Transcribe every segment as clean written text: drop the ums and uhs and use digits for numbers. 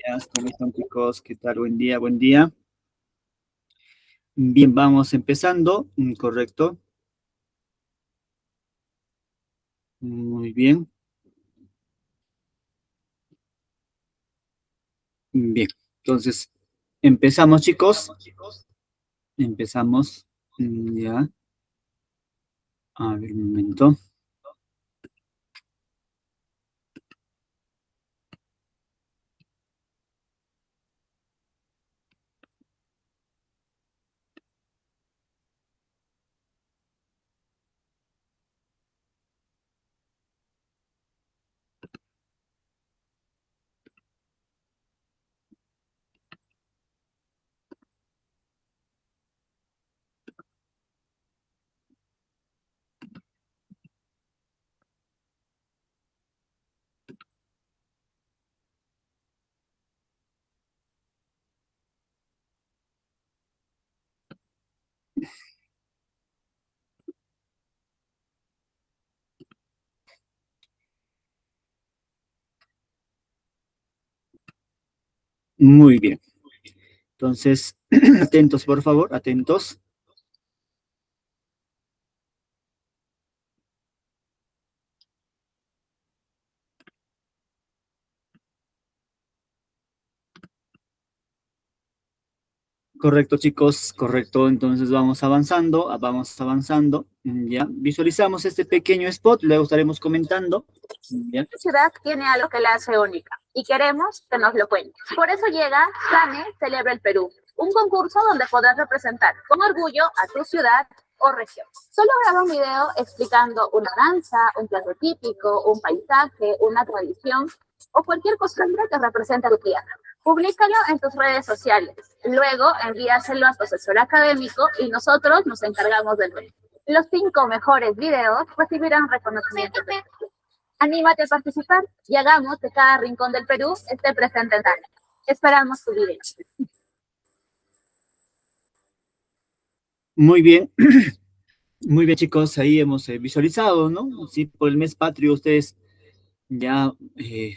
días, ¿cómo están chicos? ¿Qué tal? Buen día, buen día. Bien, vamos empezando, correcto. Muy bien, bien. Entonces, empezamos chicos, empezamos, ya, a ver un momento. Muy bien. Entonces, atentos por favor, atentos. Correcto, chicos, correcto. Entonces vamos avanzando, vamos avanzando. Ya, visualizamos este pequeño spot, luego estaremos comentando. Ya. Esta ciudad tiene algo que la hace única y queremos que nos lo cuente. Por eso llega SANE Celebra el Perú, un concurso donde podrás representar con orgullo a tu ciudad o región. Solo graba un video explicando una danza, un plato típico, un paisaje, una tradición o cualquier costumbre que represente a tu tierra. Públicalo en tus redes sociales. Luego envíaselo a tu asesor académico y nosotros nos encargamos del resto. Los 5 mejores videos recibirán reconocimiento. Anímate a participar y hagamos que cada rincón del Perú esté presente en Tania. Esperamos tu video. Muy bien. Muy bien, chicos, ahí hemos visualizado, ¿no? Sí, por el mes patrio ustedes ya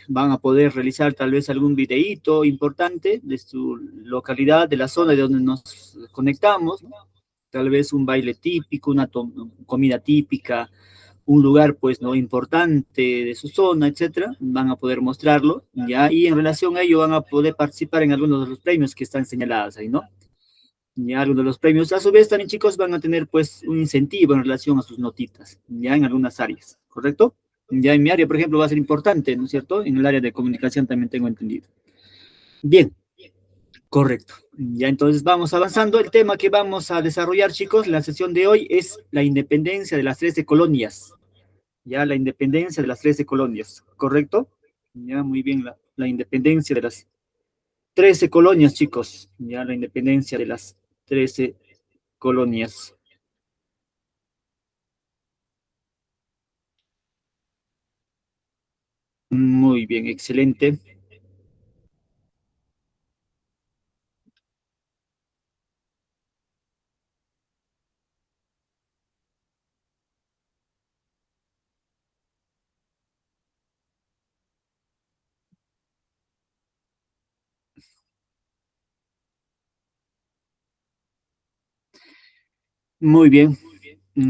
van a poder realizar tal vez algún videíto importante de su localidad, de la zona de donde nos conectamos, ¿no? Tal vez un baile típico, una comida típica, un lugar, pues, ¿no? Importante de su zona, etcétera. Van a poder mostrarlo, ya, y en relación a ello van a poder participar en algunos de los premios que están señalados ahí, ¿no? Ya algunos de los premios, a su vez, también chicos van a tener pues un incentivo en relación a sus notitas, ya en algunas áreas, ¿correcto? Ya en mi área, por ejemplo, va a ser importante, ¿no es cierto? En el área de comunicación también tengo entendido. Bien, correcto. Ya entonces vamos avanzando. El tema que vamos a desarrollar, chicos, la sesión de hoy es la independencia de las 13 colonias. Ya la independencia de las 13 colonias, ¿correcto? Ya muy bien, la independencia de las 13 colonias, chicos. Ya la independencia de las 13 colonias. Muy bien, excelente. Muy bien,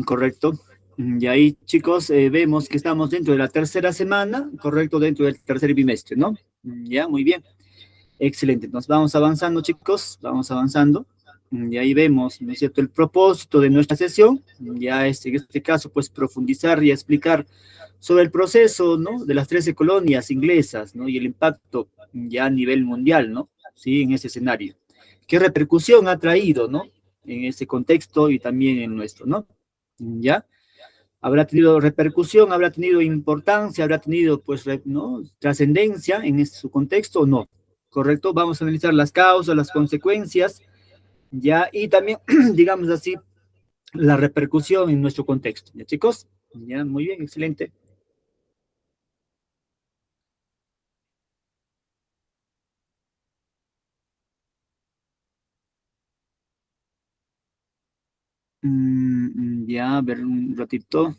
correcto. Y ahí, chicos, vemos que estamos dentro de la tercera semana, correcto, dentro del tercer bimestre, ¿no? Ya, muy bien. Excelente. Nos vamos avanzando, chicos, vamos avanzando. Y ahí vemos, ¿no es cierto?, el propósito de nuestra sesión. Ya en este caso, pues profundizar y explicar sobre el proceso, ¿no?, de las 13 colonias inglesas, ¿no?, y el impacto ya a nivel mundial, ¿no?, sí, en ese escenario. ¿Qué repercusión ha traído, ¿no?, en ese contexto y también en nuestro, ¿no? ¿Ya? ¿Habrá tenido repercusión, habrá tenido importancia, habrá tenido, pues, ¿no?, trascendencia en su contexto o no? ¿Correcto? Vamos a analizar las causas, las consecuencias, ¿ya? Y también, digamos así, la repercusión en nuestro contexto, ¿ya, chicos? Ya, muy bien, excelente. Ya, a ver un ratito.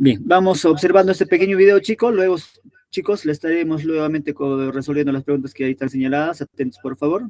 Bien, vamos observando este pequeño video, chicos. Luego, chicos, le estaremos nuevamente resolviendo las preguntas que ahí están señaladas. Atentos, por favor.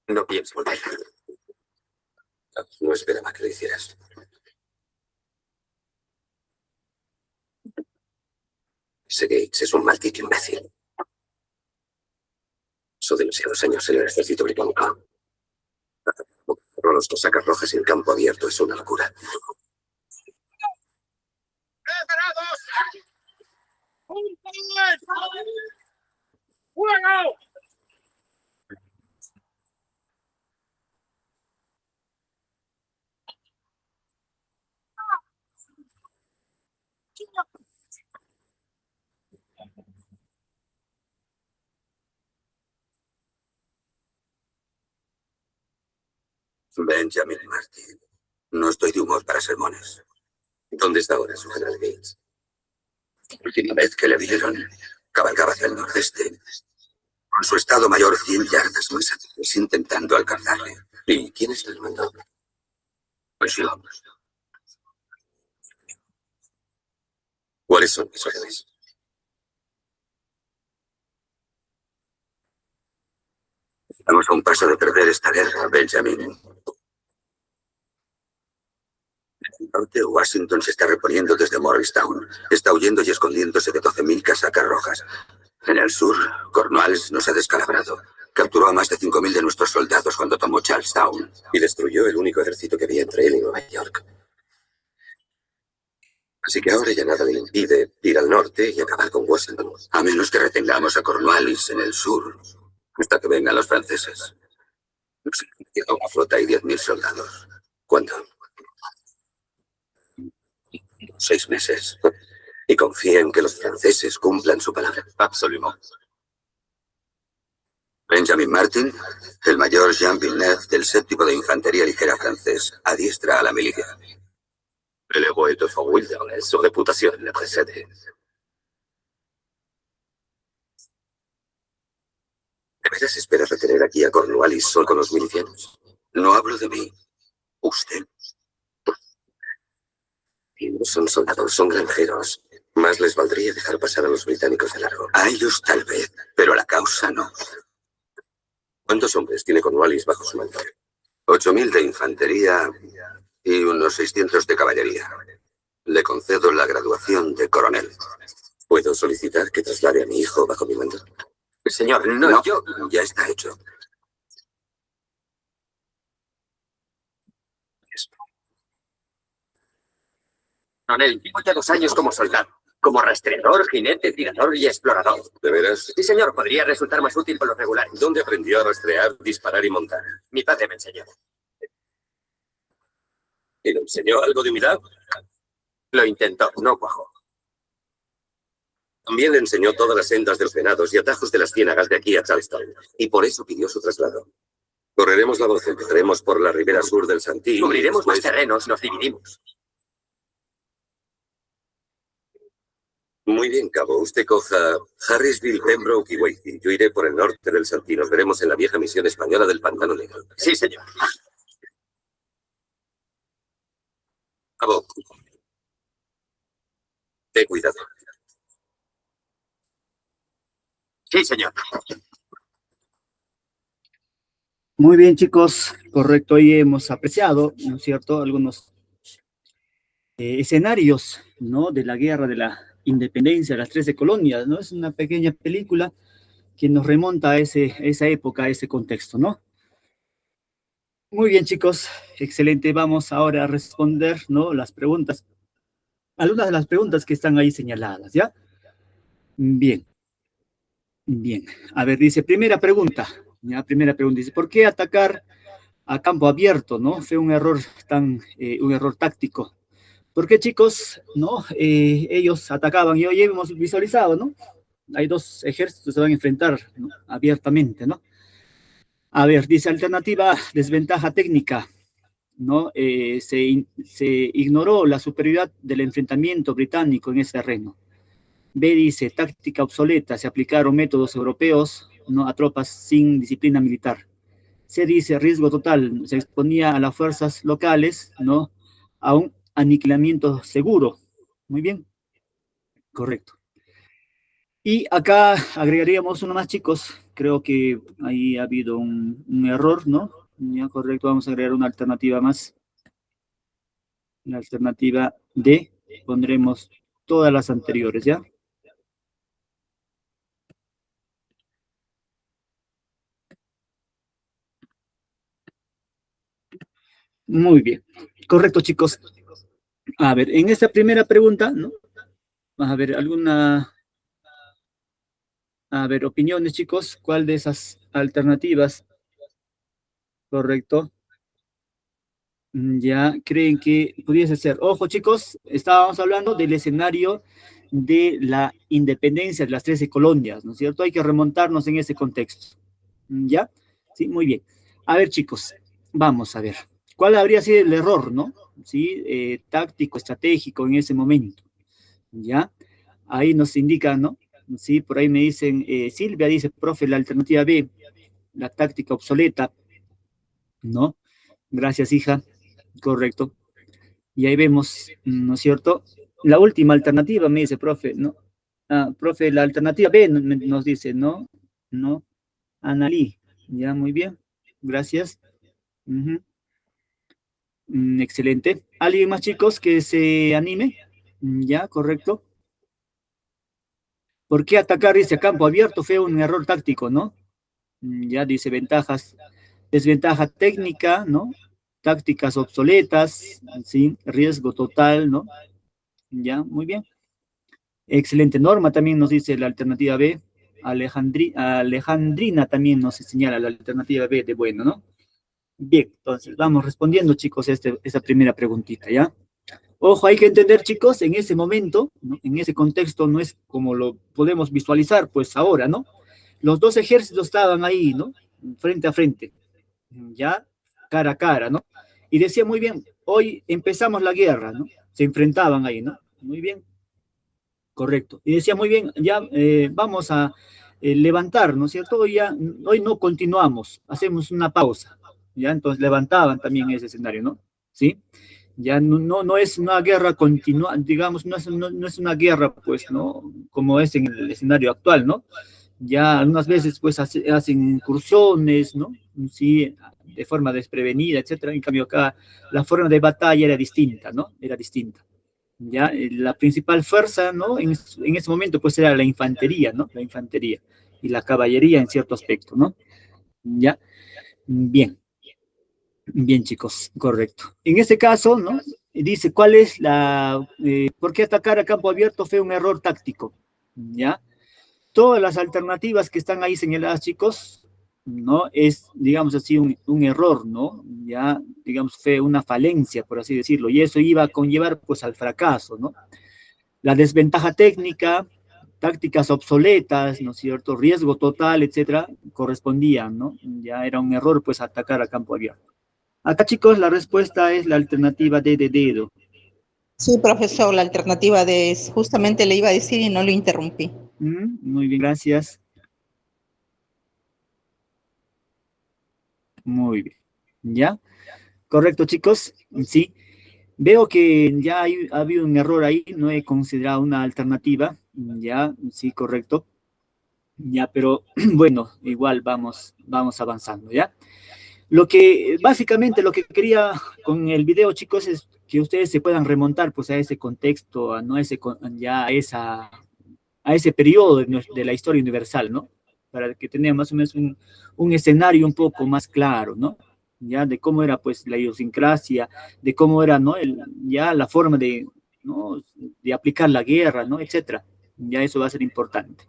No pienso volver. No esperaba que lo hicieras. Ese Gates es un maldito imbécil. Pasó demasiados años en el ejército británico. Los cosacas rojas en campo abierto es una locura. ¡Preparados! ¡Fuego! Benjamin Martin. No estoy de humor para sermones. ¿Dónde está ahora su general Gates? La última vez que le vieron, cabalgaba hacia el nordeste, con su estado mayor 100 yardas más atrás, intentando alcanzarle. ¿Y quién está al mando? Pues yo. ¿Cuáles son mis órdenes? Estamos a un paso de perder esta guerra, Benjamin. En el norte, Washington se está reponiendo desde Morristown. Está huyendo y escondiéndose de 12.000 casacas rojas. En el sur, Cornwallis nos ha descalabrado. Capturó a más de 5.000 de nuestros soldados cuando tomó Charlestown. Y destruyó el único ejército que había entre él y Nueva York. Así que ahora ya nada le impide ir al norte y acabar con Washington. A menos que retengamos a Cornwallis en el sur, hasta que vengan los franceses. Nos han metido una flota y 10.000 soldados. ¿Cuánto? 6 meses. Y confía en que los franceses cumplan su palabra. Absolutamente. Benjamin Martin, el mayor Jean Villeneuve del 7º de Infantería Ligera francés, adiestra a la milicia. El héroe de Fort Wilderness, su reputación le precede. ¿De veras espera retener aquí a Cornwallis solo con los milicianos? No hablo de mí. Usted. No son soldados, son granjeros. Más les valdría dejar pasar a los británicos de largo. A ellos tal vez, pero a la causa no. ¿Cuántos hombres tiene Cornwallis bajo su mando? 8.000 de infantería y unos 600 de caballería. Le concedo la graduación de coronel. ¿Puedo solicitar que traslade a mi hijo bajo mi mando? Señor, no, yo... Ya está hecho. Coronel, llevo ya 2 años como soldado. Como rastreador, jinete, tirador y explorador. ¿De veras? Sí, señor, podría resultar más útil con los regulares. ¿Dónde aprendió a rastrear, disparar y montar? Mi padre me enseñó. ¿Y le enseñó algo de humildad? Lo intentó, no cuajó. También le enseñó todas las sendas de los venados y atajos de las ciénagas de aquí a Charleston. Y por eso pidió su traslado. Correremos la voz, empezaremos por la ribera sur del Santí. Cubriremos más terrenos, nos dividimos. Muy bien, cabo. Usted coja Harrisville, Pembroke y Wakefield. Yo iré por el norte del Santí. Nos veremos en la vieja misión española del Pantano Negro. Sí, señor. Cabo, ten cuidado. Sí, señor. Muy bien, chicos. Correcto. Hoy hemos apreciado, ¿no es cierto?, algunos escenarios, ¿no?, de la guerra de la independencia de las 13 colonias, ¿no? Es una pequeña película que nos remonta a esa época, a ese contexto, ¿no? Muy bien, chicos, excelente. Vamos ahora a responder, ¿no? Las preguntas, algunas de las preguntas que están ahí señaladas, ¿ya? Bien, bien. A ver, dice, primera pregunta, ¿ya? Primera pregunta, dice, ¿por qué atacar a campo abierto, ¿no? Fue un error un error táctico. ¿Por qué, chicos? ¿No? Ellos atacaban y hoy hemos visualizado, ¿no? Hay dos ejércitos que se van a enfrentar, ¿no? Abiertamente, ¿no? A ver, dice alternativa, desventaja técnica, ¿no? Se ignoró la superioridad del enfrentamiento británico en ese terreno. B dice, táctica obsoleta, se aplicaron métodos europeos, ¿no? A tropas sin disciplina militar. C dice, riesgo total, se exponía a las fuerzas locales, ¿no? A un aniquilamiento seguro. Muy bien, correcto. Y acá agregaríamos uno más, chicos. Creo que ahí ha habido un error, ¿no? Ya, correcto, vamos a agregar una alternativa más. La alternativa D, pondremos todas las anteriores, ¿ya? Muy bien. Correcto, chicos. A ver, en esta primera pregunta, ¿no? Vamos a ver, a ver, opiniones, chicos. ¿Cuál de esas alternativas, correcto, ya creen que pudiese ser? Ojo, chicos, estábamos hablando del escenario de la independencia de las 13 colonias, ¿no es cierto? Hay que remontarnos en ese contexto. ¿Ya? Sí, muy bien. A ver, chicos, vamos a ver. ¿Cuál habría sido el error, no? Sí, táctico, estratégico en ese momento. ¿Ya? Ahí nos indican, ¿no? Sí, por ahí me dicen, Silvia dice, profe, la alternativa B, la táctica obsoleta, ¿no? Gracias, hija. Correcto. Y ahí vemos, ¿no es cierto? La última alternativa me dice, profe, ¿no? Ah, profe, la alternativa B nos dice, ¿no? No, Analí. Ya, muy bien. Gracias. Ujú. Excelente. ¿Alguien más, chicos, que se anime? Ya, correcto. ¿Por qué atacar ese campo abierto? Fue un error táctico, ¿no? Ya dice ventajas, desventaja técnica, ¿no? Tácticas obsoletas, ¿sí? Riesgo total, ¿no? Ya, muy bien. Excelente. Norma también nos dice la alternativa B. Alejandrina también nos señala la alternativa B de bueno, ¿no? Bien, entonces vamos respondiendo, chicos, esta primera preguntita, ¿ya? Ojo, hay que entender, chicos, en ese momento, ¿no? En ese contexto, no es como lo podemos visualizar, pues ahora, ¿no? Los dos ejércitos estaban ahí, ¿no? Frente a frente, ya, cara a cara, ¿no? Y decía muy bien, hoy empezamos la guerra, ¿no? Se enfrentaban ahí, ¿no? Muy bien, correcto. Y decía muy bien, ya vamos a levantar, ¿no es cierto? Hoy no continuamos, hacemos una pausa, ¿ya? Entonces levantaban también ese escenario, ¿no? ¿Sí? Ya no es una guerra continua, digamos, no es una guerra, pues, ¿no? Como es en el escenario actual, ¿no? Ya algunas veces, pues, hacen incursiones, ¿no? Sí, de forma desprevenida, etcétera. En cambio, acá la forma de batalla era distinta, ¿no? Era distinta. Ya, la principal fuerza, ¿no? En ese momento, pues, era la infantería, ¿no? La infantería y la caballería en cierto aspecto, ¿no? Ya, bien. Bien, chicos, correcto. En este caso, ¿no? Dice, ¿por qué atacar a campo abierto fue un error táctico? ¿Ya? Todas las alternativas que están ahí señaladas, chicos, ¿no? Es, digamos así, un error, ¿no? Ya, digamos, fue una falencia, por así decirlo, y eso iba a conllevar, pues, al fracaso, ¿no? La desventaja técnica, tácticas obsoletas, ¿no es cierto? Riesgo total, etcétera, correspondían, ¿no? Ya era un error, pues, atacar a campo abierto. Acá, chicos, la respuesta es la alternativa D de dedo. Sí, profesor, la alternativa de justamente le iba a decir y no lo interrumpí. Muy bien, gracias. Muy bien. ¿Ya? Correcto, chicos. Sí. Veo que ya ha habido un error ahí, no he considerado una alternativa. Ya, sí, correcto. Ya, pero bueno, igual vamos avanzando, ¿ya? Básicamente lo que quería con el video, chicos, es que ustedes se puedan remontar, pues, a ese contexto, a, ¿no? Ya a ese periodo de la historia universal, ¿no? Para que tengamos más o menos un escenario un poco más claro, ¿no? ya de cómo era pues la idiosincrasia, de cómo era, ¿no? Ya la forma de, ¿no? De aplicar la guerra, ¿no? Etcétera. Ya eso va a ser importante,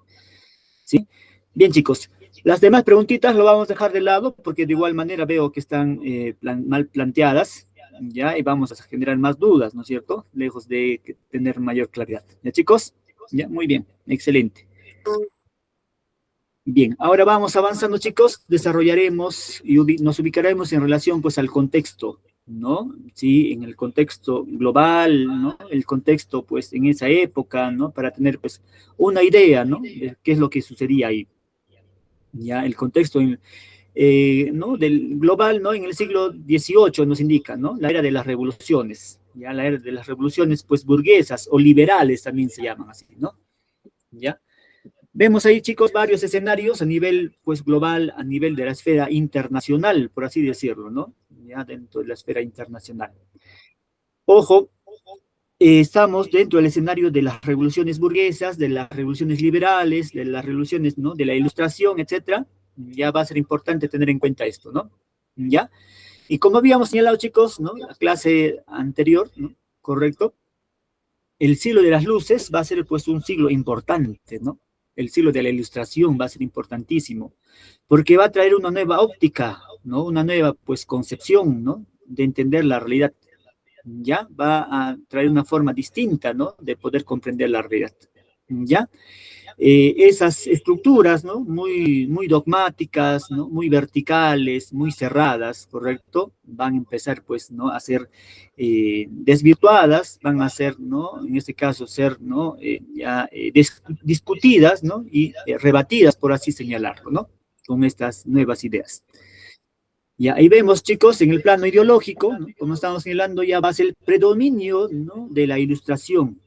¿sí? Bien, chicos, las demás preguntitas lo vamos a dejar de lado porque de igual manera veo que están mal planteadas, ya, y vamos a generar más dudas, ¿no es cierto? Lejos de tener mayor claridad. ¿Ya, chicos? Ya, muy bien, excelente. Bien, ahora vamos avanzando, chicos, desarrollaremos y nos ubicaremos en relación, pues, al contexto, ¿no? Sí, en el contexto global, ¿no? El contexto, pues, en esa época, ¿no? Para tener, pues, una idea, ¿no? De qué es lo que sucedía ahí. Ya, el contexto, ¿no? Del global, ¿no? En el siglo XVIII nos indica, ¿no? La era de las revoluciones, ya, la era de las revoluciones, pues, burguesas o liberales también se llaman así, ¿no? Ya. Vemos ahí, chicos, varios escenarios a nivel, pues, global, a nivel de la esfera internacional, por así decirlo, ¿no? Ya dentro de la esfera internacional. Ojo, estamos dentro del escenario de las revoluciones burguesas, de las revoluciones liberales, de las revoluciones, ¿no? De la ilustración, etcétera. Ya va a ser importante tener en cuenta esto, ¿no? ¿Ya? Y como habíamos señalado, chicos, ¿no? La clase anterior, ¿no? Correcto. El siglo de las luces va a ser, pues, un siglo importante, ¿no? El siglo de la ilustración va a ser importantísimo, porque va a traer una nueva óptica, ¿no? Una nueva, pues, concepción, ¿no? De entender la realidad. ¿Ya? Va a traer una forma distinta, ¿no? De poder comprender la realidad. ¿Ya? Esas estructuras, ¿no? Muy dogmáticas, ¿no? Muy verticales, muy cerradas, ¿correcto? Van a empezar, pues, ¿no? A ser desvirtuadas, van a ser, ¿no? En este caso, ser, ¿no? Discutidas, ¿no? Y rebatidas, por así señalarlo, ¿no? Con estas nuevas ideas. Ya, ahí vemos, chicos, en el plano ideológico, ¿no? Como estamos señalando, ya va a ser el predominio, ¿no? De la ilustración,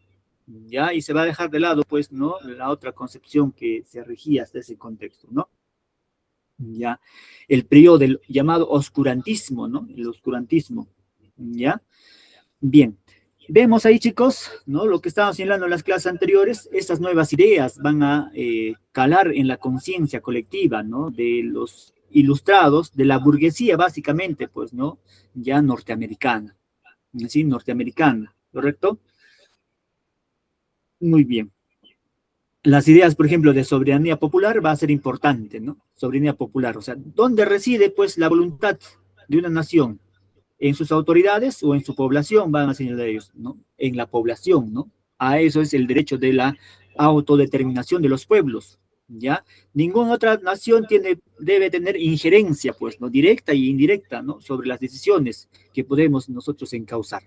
¿ya? Y se va a dejar de lado, pues, ¿no? La otra concepción que se regía hasta ese contexto, ¿no? Ya, el periodo del llamado oscurantismo, ¿no? El oscurantismo, ¿ya? Bien, vemos ahí, chicos, ¿no? Lo que estábamos señalando en las clases anteriores, estas nuevas ideas van a calar en la conciencia colectiva, ¿no? De los ilustrados, de la burguesía, básicamente, pues, ¿no? Ya norteamericana, ¿sí? Norteamericana, ¿correcto? Muy bien. Las ideas, por ejemplo, de soberanía popular va a ser importante, ¿no? Soberanía popular, o sea, ¿dónde reside, pues, la voluntad de una nación? ¿En sus autoridades o en su población? Van a señalar ellos, ¿no? En la población, ¿no? A eso es el derecho de la autodeterminación de los pueblos, ¿ya? Ninguna otra nación debe tener injerencia, pues, ¿no? Directa e indirecta, ¿no? Sobre las decisiones que podemos nosotros encauzar,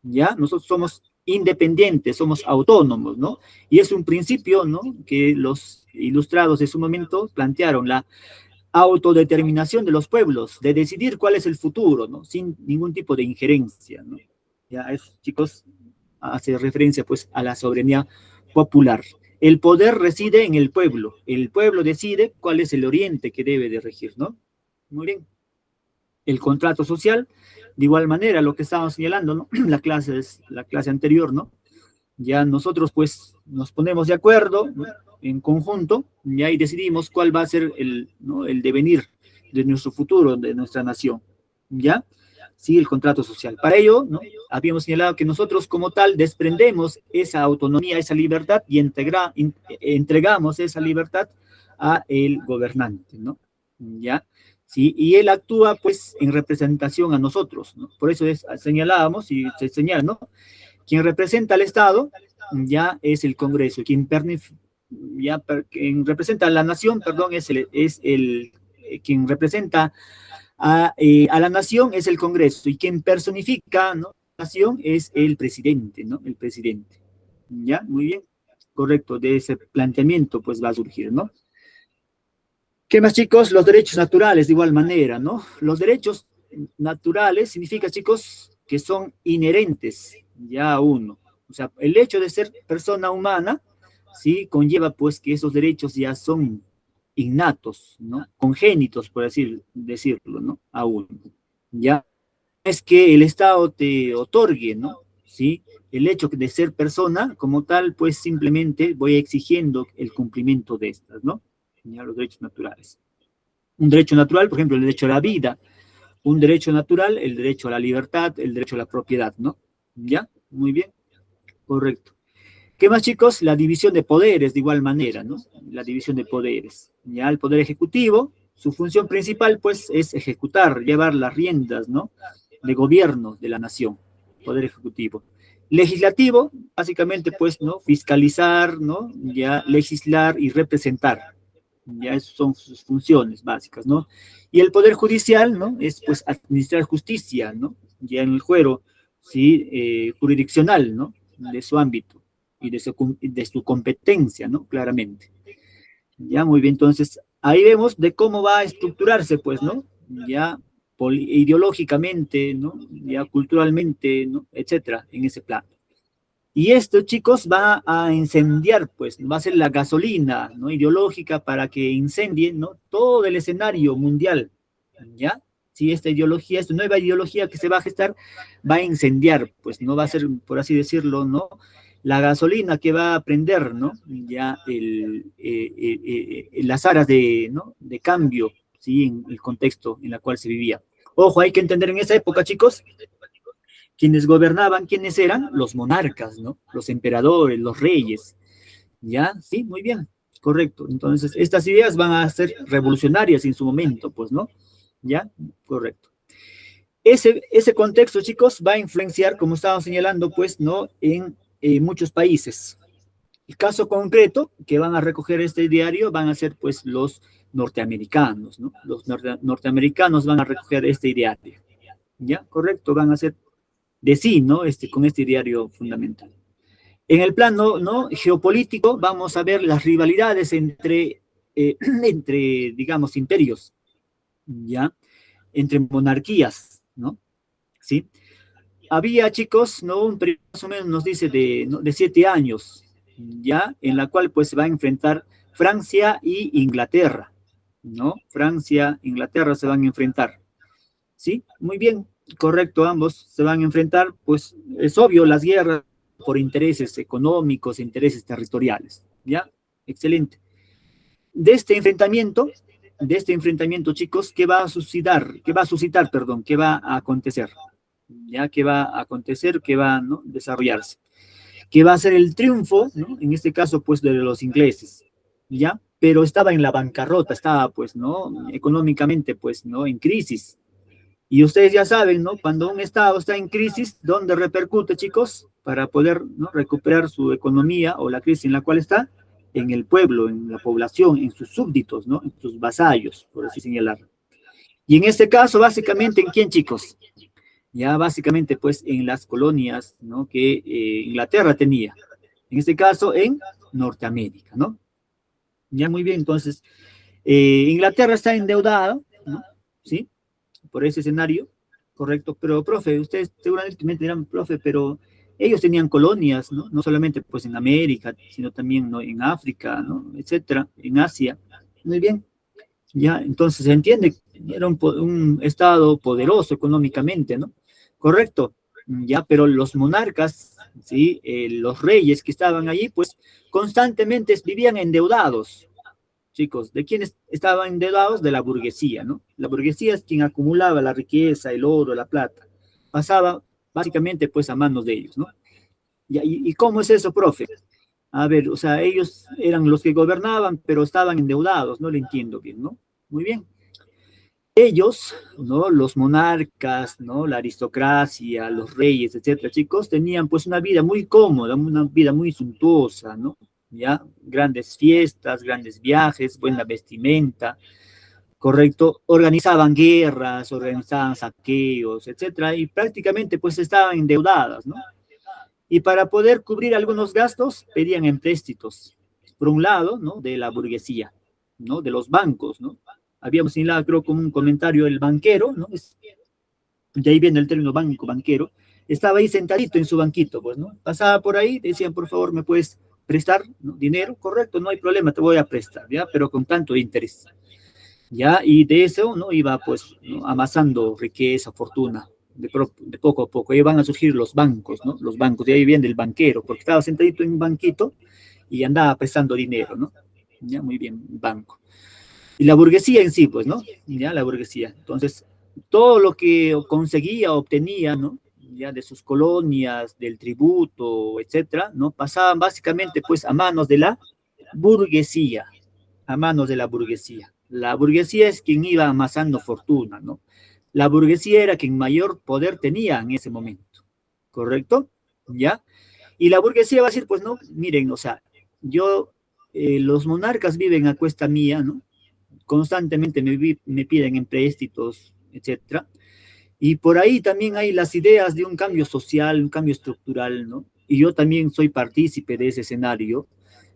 ¿ya? Nosotros somos independientes, somos autónomos, ¿no? Y es un principio, ¿no? Que los ilustrados de su momento plantearon, la autodeterminación de los pueblos, de decidir cuál es el futuro, ¿no? Sin ningún tipo de injerencia, ¿no? Ya es, chicos, hace referencia, pues, a la soberanía popular. El poder reside en el pueblo decide cuál es el oriente que debe de regir, ¿no? Muy bien. El contrato social, de igual manera, lo que estábamos señalando, ¿no? La clase anterior, ¿no? Ya nosotros, pues, nos ponemos de acuerdo, ¿no? En conjunto, y ahí decidimos cuál va a ser ¿no? El devenir de nuestro futuro, de nuestra nación, ¿ya? Sí, el contrato social. Para ello, ¿no? Habíamos señalado que nosotros como tal desprendemos esa autonomía, esa libertad y entregamos esa libertad a el gobernante, ¿no? ¿Ya? Sí, y él actúa, pues, en representación a nosotros, ¿no? Por eso señalábamos y se señala, ¿no? Quien representa al Estado ya es el Congreso, quien representa a la nación, perdón, quien representa a la nación es el Congreso, y quien personifica, ¿no? La nación es el presidente, ¿no? El presidente. ¿Ya? Muy bien. Correcto, de ese planteamiento pues va a surgir, ¿no? ¿Qué más, chicos? Los derechos naturales, de igual manera, ¿no? Los derechos naturales significa, chicos, que son inherentes ya a uno. O sea, el hecho de ser persona humana, ¿sí? Conlleva, pues, que esos derechos ya son innatos, ¿no? Congénitos, por decirlo, ¿no? A uno. Ya es que el Estado te otorgue, ¿no? ¿Sí? El hecho de ser persona como tal, pues simplemente voy exigiendo el cumplimiento de estas, ¿no? Ya los derechos naturales. Un derecho natural, por ejemplo, el derecho a la vida, Un derecho natural, el derecho a la libertad, el derecho a la propiedad, ¿no? ¿Ya? Muy bien, correcto. ¿Qué más, chicos? La división de poderes, de igual manera, ¿no? La división de poderes. Ya el poder ejecutivo, su función principal, pues, es ejecutar, llevar las riendas, ¿no? De gobierno de la nación, poder ejecutivo. Legislativo, básicamente, pues, ¿no? Fiscalizar, ¿no? Ya legislar y representar. Ya esas son sus funciones básicas, ¿no? Y el poder judicial, ¿no? Es, pues, administrar justicia, ¿no? Ya en el fuero, ¿sí? Jurisdiccional, ¿no? De su ámbito y de su competencia, ¿no? Claramente. Ya, muy bien, entonces, ahí vemos de cómo va a estructurarse, pues, ¿no? Ya ideológicamente, ¿no? Ya culturalmente, ¿no? Etcétera, en ese plano. Y esto, chicos, va a incendiar, pues, va a ser la gasolina, ¿no? Ideológica para que incendie, ¿no? Todo el escenario mundial, ¿ya? Si esta ideología, esta nueva ideología que se va a gestar, va a incendiar, pues, no va a ser, por así decirlo, ¿no? La gasolina que va a prender, ¿no? Ya las aras de, ¿no? De cambio, ¿sí? En el contexto en el cual se vivía. Ojo, hay que entender en esa época, chicos, quienes gobernaban, ¿quiénes eran? Los monarcas, ¿no? Los emperadores, los reyes. ¿Ya? Sí, muy bien, correcto. Entonces, estas ideas van a ser revolucionarias en su momento, pues, ¿no? ¿Ya? Correcto. Ese contexto, chicos, va a influenciar, como estábamos señalando, pues, ¿no? En muchos países. El caso concreto que van a recoger este diario van a ser, pues, los norteamericanos, ¿no? Los norteamericanos van a recoger este diario. ¿Ya? Correcto, van a ser de sí, ¿no? Con este diario fundamental. En el plano, ¿no? Geopolítico, vamos a ver las rivalidades entre, digamos, imperios, ¿ya? Entre monarquías, ¿no? ¿Sí? Había, chicos, ¿no? Un periodo más o menos nos dice ¿no? de 7 años, ¿ya? En la cual, pues, se va a enfrentar Francia y Inglaterra, ¿no? Francia, Inglaterra se van a enfrentar, ¿sí? Muy bien, correcto, ambos se van a enfrentar, pues, es obvio, las guerras por intereses económicos, intereses territoriales, ¿ya? Excelente. De este enfrentamiento, chicos, ¿qué va a suscitar, perdón, qué va a acontecer? ¿Ya? ¿Qué va a acontecer? ¿Qué va a, ¿no? desarrollarse? ¿Qué va a ser el triunfo, ¿no? En este caso, pues, de los ingleses, ¿ya? Pero estaba en la bancarrota, estaba, pues, ¿no? Económicamente, pues, ¿no? En crisis. Y ustedes ya saben, ¿no? Cuando un Estado está en crisis, ¿dónde repercute, chicos? Para poder, ¿no? recuperar su economía o la crisis en la cual está, en el pueblo, en la población, en sus súbditos, ¿no? En sus vasallos, por así señalarlo. Y en este caso, básicamente, ¿en quién, chicos? Ya básicamente, pues, en las colonias, ¿no? Que Inglaterra tenía. En este caso, en Norteamérica, ¿no? Ya muy bien, entonces, Inglaterra está endeudada, ¿no? ¿Sí? Por ese escenario, correcto, pero profe, ustedes seguramente me dirán, profe, pero ellos tenían colonias, ¿no? No solamente pues en América, sino también, ¿no? En África, ¿no? Etcétera, en Asia. Muy bien, ya, entonces se entiende, era un estado poderoso económicamente, ¿no? Correcto, ya, pero los monarcas, ¿sí? Los reyes que estaban allí, pues constantemente vivían endeudados, chicos, ¿de quiénes estaban endeudados? De la burguesía, ¿no? La burguesía es quien acumulaba la riqueza, el oro, la plata. Pasaba básicamente pues a manos de ellos, ¿no? ¿Y cómo es eso, profe? A ver, o sea, ellos eran los que gobernaban, pero estaban endeudados, no lo entiendo bien, ¿no? Muy bien. Ellos, ¿no? Los monarcas, ¿no? La aristocracia, los reyes, etcétera, chicos, tenían pues una vida muy cómoda, una vida muy suntuosa, ¿no? ¿Ya? Grandes fiestas, grandes viajes, buena vestimenta, ¿correcto? Organizaban guerras, organizaban saqueos, etcétera, y prácticamente pues estaban endeudadas, ¿no? Y para poder cubrir algunos gastos, pedían empréstitos, por un lado, ¿no? De la burguesía, ¿no? De los bancos, ¿no? Habíamos señalado, creo, como un comentario, el banquero, ¿no? De ahí viene el término banquero, estaba ahí sentadito en su banquito, pues, ¿no? Pasaba por ahí, decían, por favor, ¿me puedes prestar, ¿no? Dinero? Correcto, no hay problema, te voy a prestar, ¿ya? Pero con tanto interés, ¿ya? Y de eso, ¿no? Iba, pues, ¿no? Amasando riqueza, fortuna, de poco a poco. Ahí van a surgir los bancos, ¿no? Los bancos, de ahí viene el banquero, porque estaba sentadito en un banquito y andaba prestando dinero, ¿no? Ya, muy bien, banco. Y la burguesía en sí, pues, ¿no? Ya, la burguesía. Entonces, todo lo que conseguía, obtenía, ¿no? Ya de sus colonias, del tributo, etcétera, ¿no? Pasaban básicamente, pues, a manos de la burguesía, a manos de la burguesía. La burguesía es quien iba amasando fortuna, ¿no? La burguesía era quien mayor poder tenía en ese momento, ¿correcto? ¿Ya? Y la burguesía va a decir, pues no, miren, o sea, los monarcas viven a cuesta mía, ¿no? Constantemente me piden empréstitos, etcétera. Y por ahí también hay las ideas de un cambio social, un cambio estructural, ¿no? Y yo también soy partícipe de ese escenario.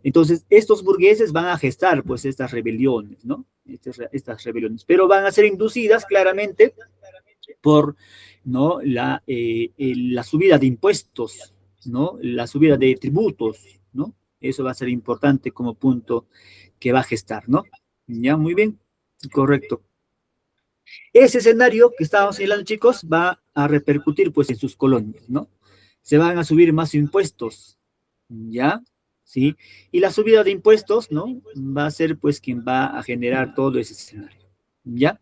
Entonces, estos burgueses van a gestar, pues, estas rebeliones, ¿no? Estas rebeliones, pero van a ser inducidas claramente por, ¿no? La subida de impuestos, ¿no? La subida de tributos, ¿no? Eso va a ser importante como punto que va a gestar, ¿no? Ya, muy bien, correcto. Ese escenario que estábamos señalando, chicos, va a repercutir, pues, en sus colonias, ¿no? Se van a subir más impuestos, ¿ya? ¿Sí? Y la subida de impuestos, ¿no? Va a ser, pues, quien va a generar todo ese escenario, ¿ya?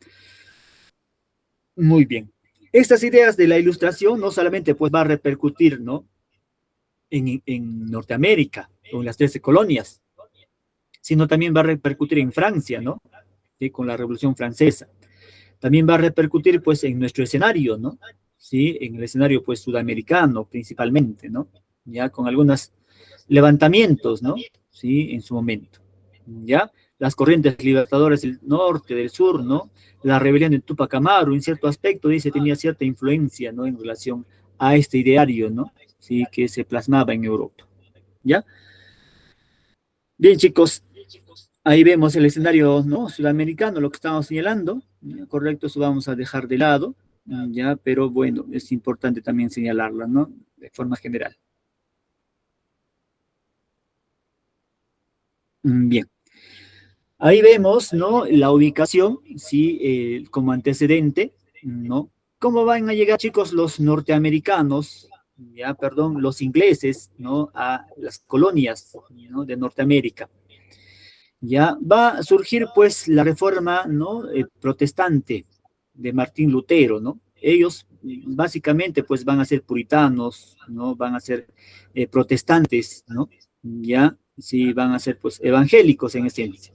Muy bien. Estas ideas de la ilustración no solamente, pues, va a repercutir, ¿no? En Norteamérica, o en las 13 colonias, sino también va a repercutir en Francia, ¿no? ¿Sí? Con la Revolución Francesa. También va a repercutir, pues, en nuestro escenario, ¿no? Sí, en el escenario, pues, sudamericano, principalmente, ¿no? Ya con algunos levantamientos, ¿no? Sí, en su momento, ¿ya? Las corrientes libertadoras del norte, del sur, ¿no? La rebelión de Tupac Amaru, en cierto aspecto, dice, tenía cierta influencia, ¿no? En relación a este ideario, ¿no? Sí, que se plasmaba en Europa, ¿ya? Bien, chicos, ahí vemos el escenario, ¿no? Sudamericano, lo que estamos señalando, ¿ya? Correcto, eso vamos a dejar de lado, ya, pero bueno, es importante también señalarla, ¿no? De forma general. Bien, ahí vemos, ¿no? La ubicación, sí, como antecedente, ¿no? ¿Cómo van a llegar, chicos, los norteamericanos, ya, perdón, los ingleses, ¿no? A las colonias, ¿no? De Norteamérica. Ya va a surgir, pues, la reforma, ¿no? Protestante de Martín Lutero, ¿no? Ellos básicamente, pues, van a ser puritanos, ¿no? Van a ser protestantes, ¿no? Ya, sí, van a ser, pues, evangélicos en esencia.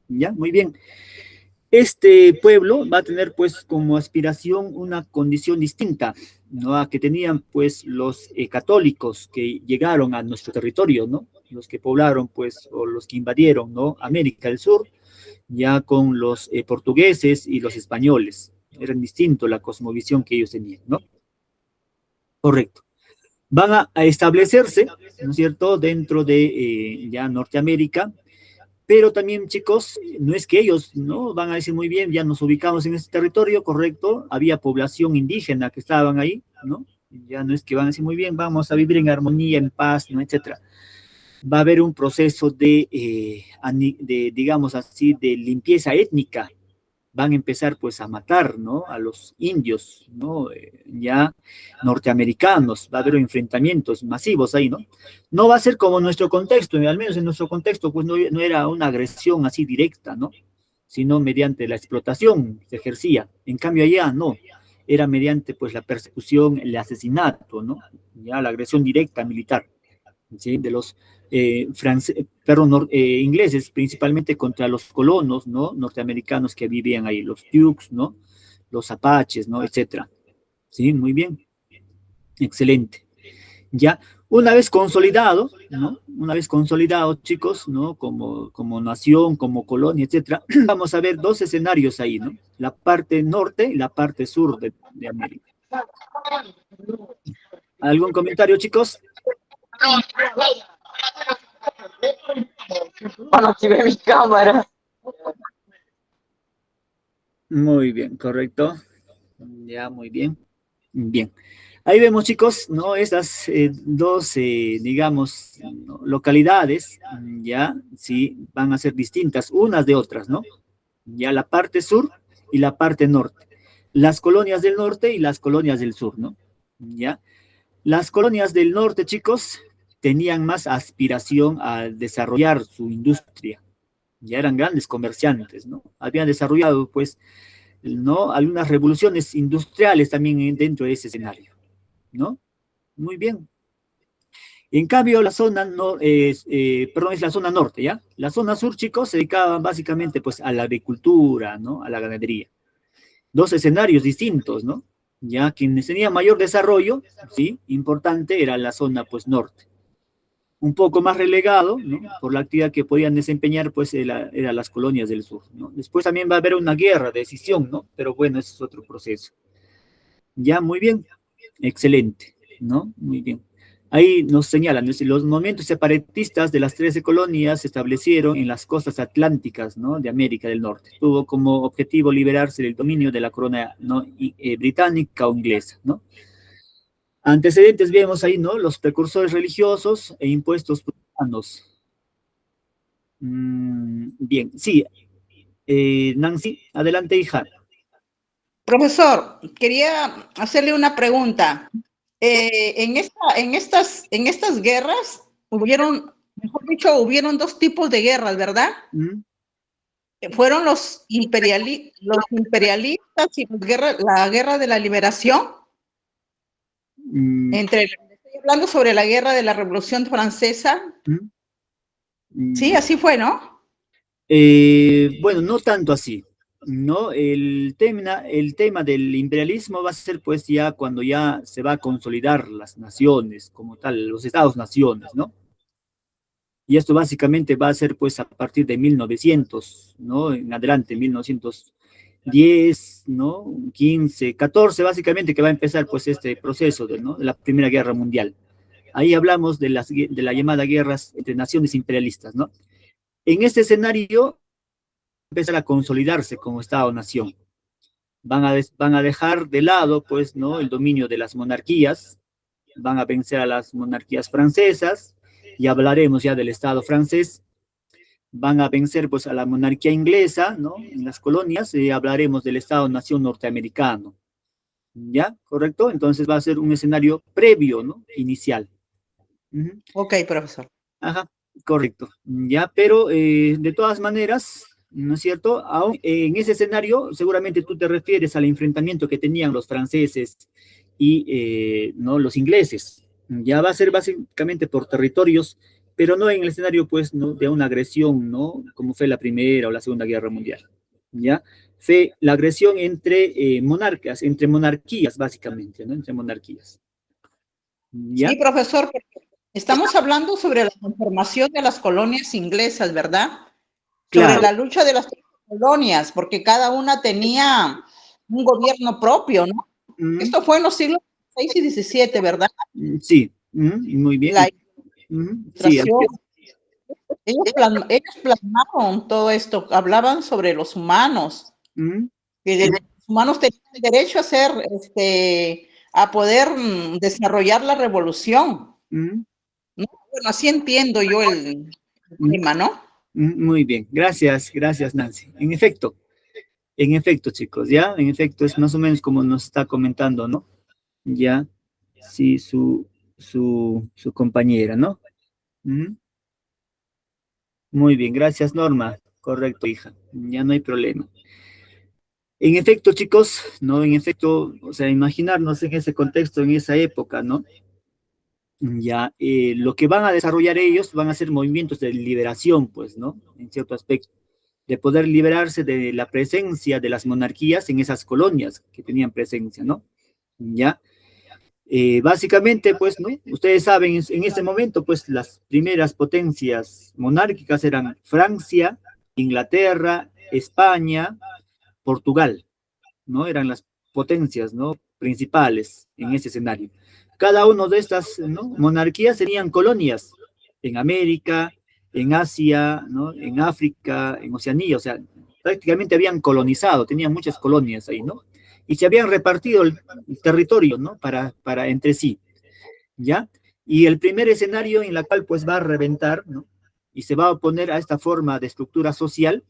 Ya, muy bien. Este pueblo va a tener, pues, como aspiración una condición distinta, ¿no? A que tenían, pues, los católicos que llegaron a nuestro territorio, ¿no? Los que poblaron, pues, o los que invadieron, ¿no? América del Sur, ya con los portugueses y los españoles. Era distinto la cosmovisión que ellos tenían, ¿no? Correcto. Van a establecerse, ¿no es cierto?, dentro de ya Norteamérica, pero también, chicos, no es que ellos, ¿no? Van a decir muy bien, ya nos ubicamos en este territorio, correcto, había población indígena que estaban ahí, ¿no? Ya no es que van a decir muy bien, vamos a vivir en armonía, en paz, ¿no? Etcétera. Va a haber un proceso digamos así, de limpieza étnica. Van a empezar, pues, a matar, ¿no? A los indios, ¿no? Ya norteamericanos, va a haber enfrentamientos masivos ahí, ¿no? No va a ser como nuestro contexto, al menos en nuestro contexto, pues no era una agresión así directa, ¿no? Sino mediante la explotación se ejercía. En cambio allá no, era mediante, pues, la persecución, el asesinato, ¿no? Ya la agresión directa militar, ¿sí? De los ingleses, principalmente contra los colonos, ¿no? Norteamericanos que vivían ahí, los Sioux, ¿no? Los apaches, ¿no? Etcétera. Sí, muy bien. Excelente. Ya, una vez consolidado, ¿no? Una vez consolidado, chicos, ¿no? Como nación, como colonia, etcétera, vamos a ver dos escenarios ahí, ¿no? La parte norte y la parte sur de América. ¿Algún comentario, chicos? Bueno, activé mi cámara. Muy bien, correcto. Ya, muy bien. Bien. Ahí vemos, chicos, ¿no? Estas dos, digamos, ¿no? Localidades, ya, sí, van a ser distintas unas de otras, ¿no? Ya la parte sur y la parte norte. Las colonias del norte y las colonias del sur, ¿no? Ya. Las colonias del norte, chicos, tenían más aspiración a desarrollar su industria. Ya eran grandes comerciantes, ¿no? Habían desarrollado, pues, ¿no? Algunas revoluciones industriales también dentro de ese escenario, ¿no? Muy bien. En cambio, la zona, no, perdón, es la zona norte, ¿ya? La zona sur, chicos, se dedicaban básicamente, pues, a la agricultura, ¿no? A la ganadería. Dos escenarios distintos, ¿no? Ya quienes tenían mayor desarrollo, ¿sí? Importante era la zona, pues, norte. Un poco más relegado, ¿no? Por la actividad que podían desempeñar, pues, era las colonias del sur, ¿no? Después también va a haber una guerra de decisión, ¿no? Pero bueno, ese es otro proceso. Ya, muy bien. Excelente, ¿no? Muy bien. Ahí nos señalan, los movimientos separatistas de las 13 colonias se establecieron en las costas atlánticas, ¿no? De América del Norte. Tuvo como objetivo liberarse del dominio de la corona, ¿no? Británica o inglesa, ¿no? Antecedentes vemos ahí, ¿no? Los precursores religiosos e impuestos puritanos. Bien, sí. Nancy, adelante, hija. Profesor, quería hacerle una pregunta. En estas guerras hubieron, mejor dicho, hubieron dos tipos de guerras, ¿verdad? Fueron los imperialistas y la guerra de la liberación. Estoy hablando sobre la guerra de la Revolución Francesa. Sí, así fue, ¿no? Bueno, no tanto así, ¿no? El tema del imperialismo va a ser pues ya cuando ya se va a consolidar las naciones como tal, los estados-naciones, ¿no? Y esto básicamente va a ser pues a partir de 1900, ¿no? En adelante, 1910, ¿no? 15, 14, básicamente que va a empezar pues este proceso ¿no? De la Primera Guerra Mundial. Ahí hablamos de la llamada guerras entre naciones imperialistas, ¿no? En este escenario empezar a consolidarse como Estado-nación. Van a dejar de lado, pues, ¿no? El dominio de las monarquías, van a vencer a las monarquías francesas, y hablaremos ya del Estado francés, van a vencer, pues, a la monarquía inglesa, ¿no? En las colonias, y hablaremos del Estado-nación norteamericano. ¿Ya? ¿Correcto? Entonces va a ser un escenario previo, ¿no? Inicial. Ok, profesor. Ajá, correcto. Ya, pero de todas maneras, ¿no es cierto? Aún en ese escenario, seguramente tú te refieres al enfrentamiento que tenían los franceses y ¿no? Los ingleses. Ya va a ser básicamente por territorios, pero no en el escenario, pues, ¿no? De una agresión, ¿no? Como fue la Primera o la Segunda Guerra Mundial. ¿Ya? Fue la agresión entre monarcas, entre monarquías, básicamente, ¿no? Entre monarquías. ¿Ya? Sí, profesor, estamos hablando sobre la conformación de las colonias inglesas, ¿verdad? Sobre Claro. la lucha de las colonias, porque cada una tenía un gobierno propio, ¿no? Esto fue en los siglos XVI y XVII, ¿verdad? Sí, muy bien. Sí, ellos plasmaron todo esto, hablaban sobre los humanos, que los humanos tenían el derecho a poder desarrollar la revolución. ¿No? Bueno, así entiendo yo el tema, ¿no? Muy bien, gracias, Nancy. En efecto, chicos, ¿ya? En efecto, es más o menos como nos está comentando, ¿no? Ya, sí, su compañera, ¿no? Muy bien, gracias, Norma. Correcto, hija, ya no hay problema. En efecto, chicos, ¿no? En efecto, o sea, imaginarnos en ese contexto, en esa época, ¿no? Ya, lo que van a desarrollar ellos van a ser movimientos de liberación, pues, ¿no? En cierto aspecto, de poder liberarse de la presencia de las monarquías en esas colonias que tenían presencia, ¿no? Ya, básicamente, pues, ¿no? Ustedes saben, en ese momento, pues, las primeras potencias monárquicas eran Francia, Inglaterra, España, Portugal, ¿no? Eran las potencias, ¿no? Principales en ese escenario. Cada una de estas, ¿no? Monarquías tenían colonias en América, en Asia, ¿no? En África, en Oceanía, o sea, prácticamente habían colonizado, tenían muchas colonias ahí, ¿no? Y se habían repartido el territorio, ¿no? Para entre sí, ¿ya? Y el primer escenario en el cual pues va a reventar, ¿no? Y se va a oponer a esta forma de estructura social,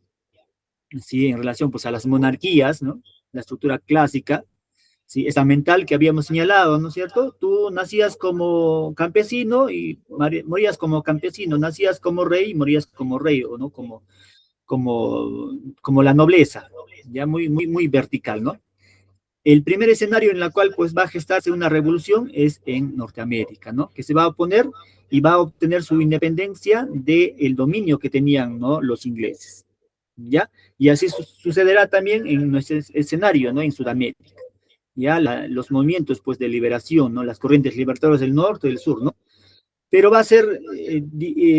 ¿sí? En relación pues a las monarquías, ¿no? La estructura clásica, ¿sí? Esa mental que habíamos señalado, ¿no es cierto? Tú nacías como campesino y morías como campesino, nacías como rey y morías como rey, ¿o no? Como la nobleza, ya muy vertical, ¿no? El primer escenario en el cual pues va a gestarse una revolución es en Norteamérica, ¿no? Que se va a oponer y va a obtener su independencia del dominio que tenían, ¿no? Los ingleses, ¿ya? Y así sucederá también en nuestro escenario, ¿no? En Sudamérica, ¿ya? Los movimientos, pues, de liberación, ¿no? Las corrientes libertadoras del norte y del sur, ¿no? Pero va a ser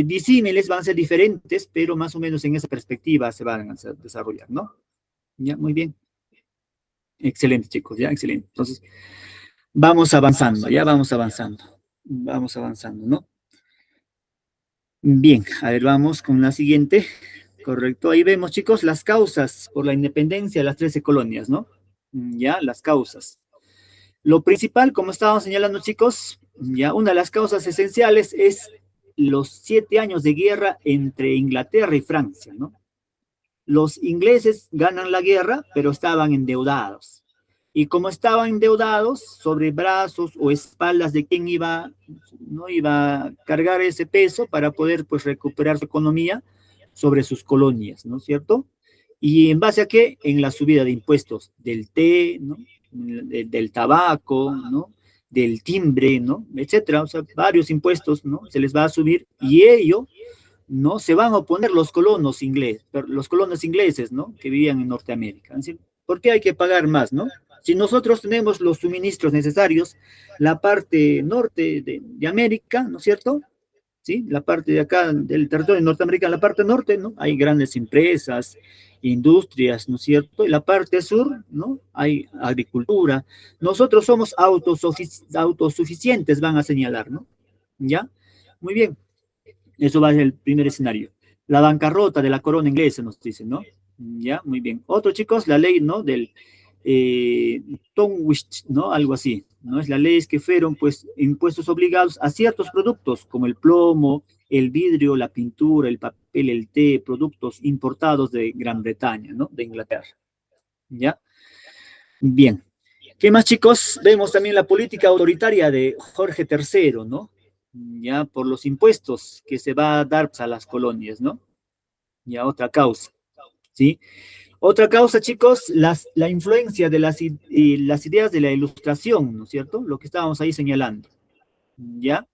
disímiles, van a ser diferentes, pero más o menos en esa perspectiva se van a desarrollar, ¿no? Ya, muy bien. Excelente, chicos, ya, excelente. Entonces, vamos avanzando, ya vamos avanzando. Vamos avanzando, ¿no? Bien, a ver, vamos con la siguiente. Correcto, ahí vemos, chicos, las causas por la independencia de las 13 colonias, ¿no? Ya, las causas. Lo principal, como estábamos señalando, chicos, ya una de las causas esenciales es los 7 años de guerra entre Inglaterra y Francia, ¿no? Los ingleses ganan la guerra, pero estaban endeudados. Y como estaban endeudados, sobre brazos o espaldas de quien no iba a cargar ese peso para poder, pues, recuperar su economía sobre sus colonias, ¿no es cierto? ¿Y en base a qué? En la subida de impuestos del té, ¿no? Del tabaco, ¿no? Del timbre, ¿no? Etcétera, o sea, varios impuestos, ¿no? Se les va a subir y ello, ¿no? Se van a oponer los colonos ingleses, ¿no? Que vivían en Norteamérica. Es decir, ¿por qué hay que pagar más, no? Si nosotros tenemos los suministros necesarios, la parte norte de América, ¿no es cierto? ¿Sí? La parte de acá del territorio de Norteamérica, la parte norte, ¿no? Hay grandes empresas, industrias, ¿no es cierto? Y la parte sur, ¿no? Hay agricultura. Nosotros somos autosuficientes, van a señalar, ¿no? ¿Ya? Muy bien. Eso va a ser el primer escenario. La bancarrota de la corona inglesa, nos dicen, ¿no? Ya, muy bien. Otro, chicos, la ley, ¿no? Del Tonwich, ¿no? Algo así, ¿no? Es la ley que fueron, pues, impuestos obligados a ciertos productos, como el plomo, el vidrio, la pintura, el papel, el té, productos importados de Gran Bretaña, ¿no? De Inglaterra. ¿Ya? Bien. ¿Qué más, chicos? Vemos también la política autoritaria de Jorge III, ¿no? Ya por los impuestos que se va a dar a las colonias, ¿no? Ya otra causa, ¿sí? Otra causa, chicos, la influencia de las ideas de la ilustración, ¿no es cierto? Lo que estábamos ahí señalando, ¿ya?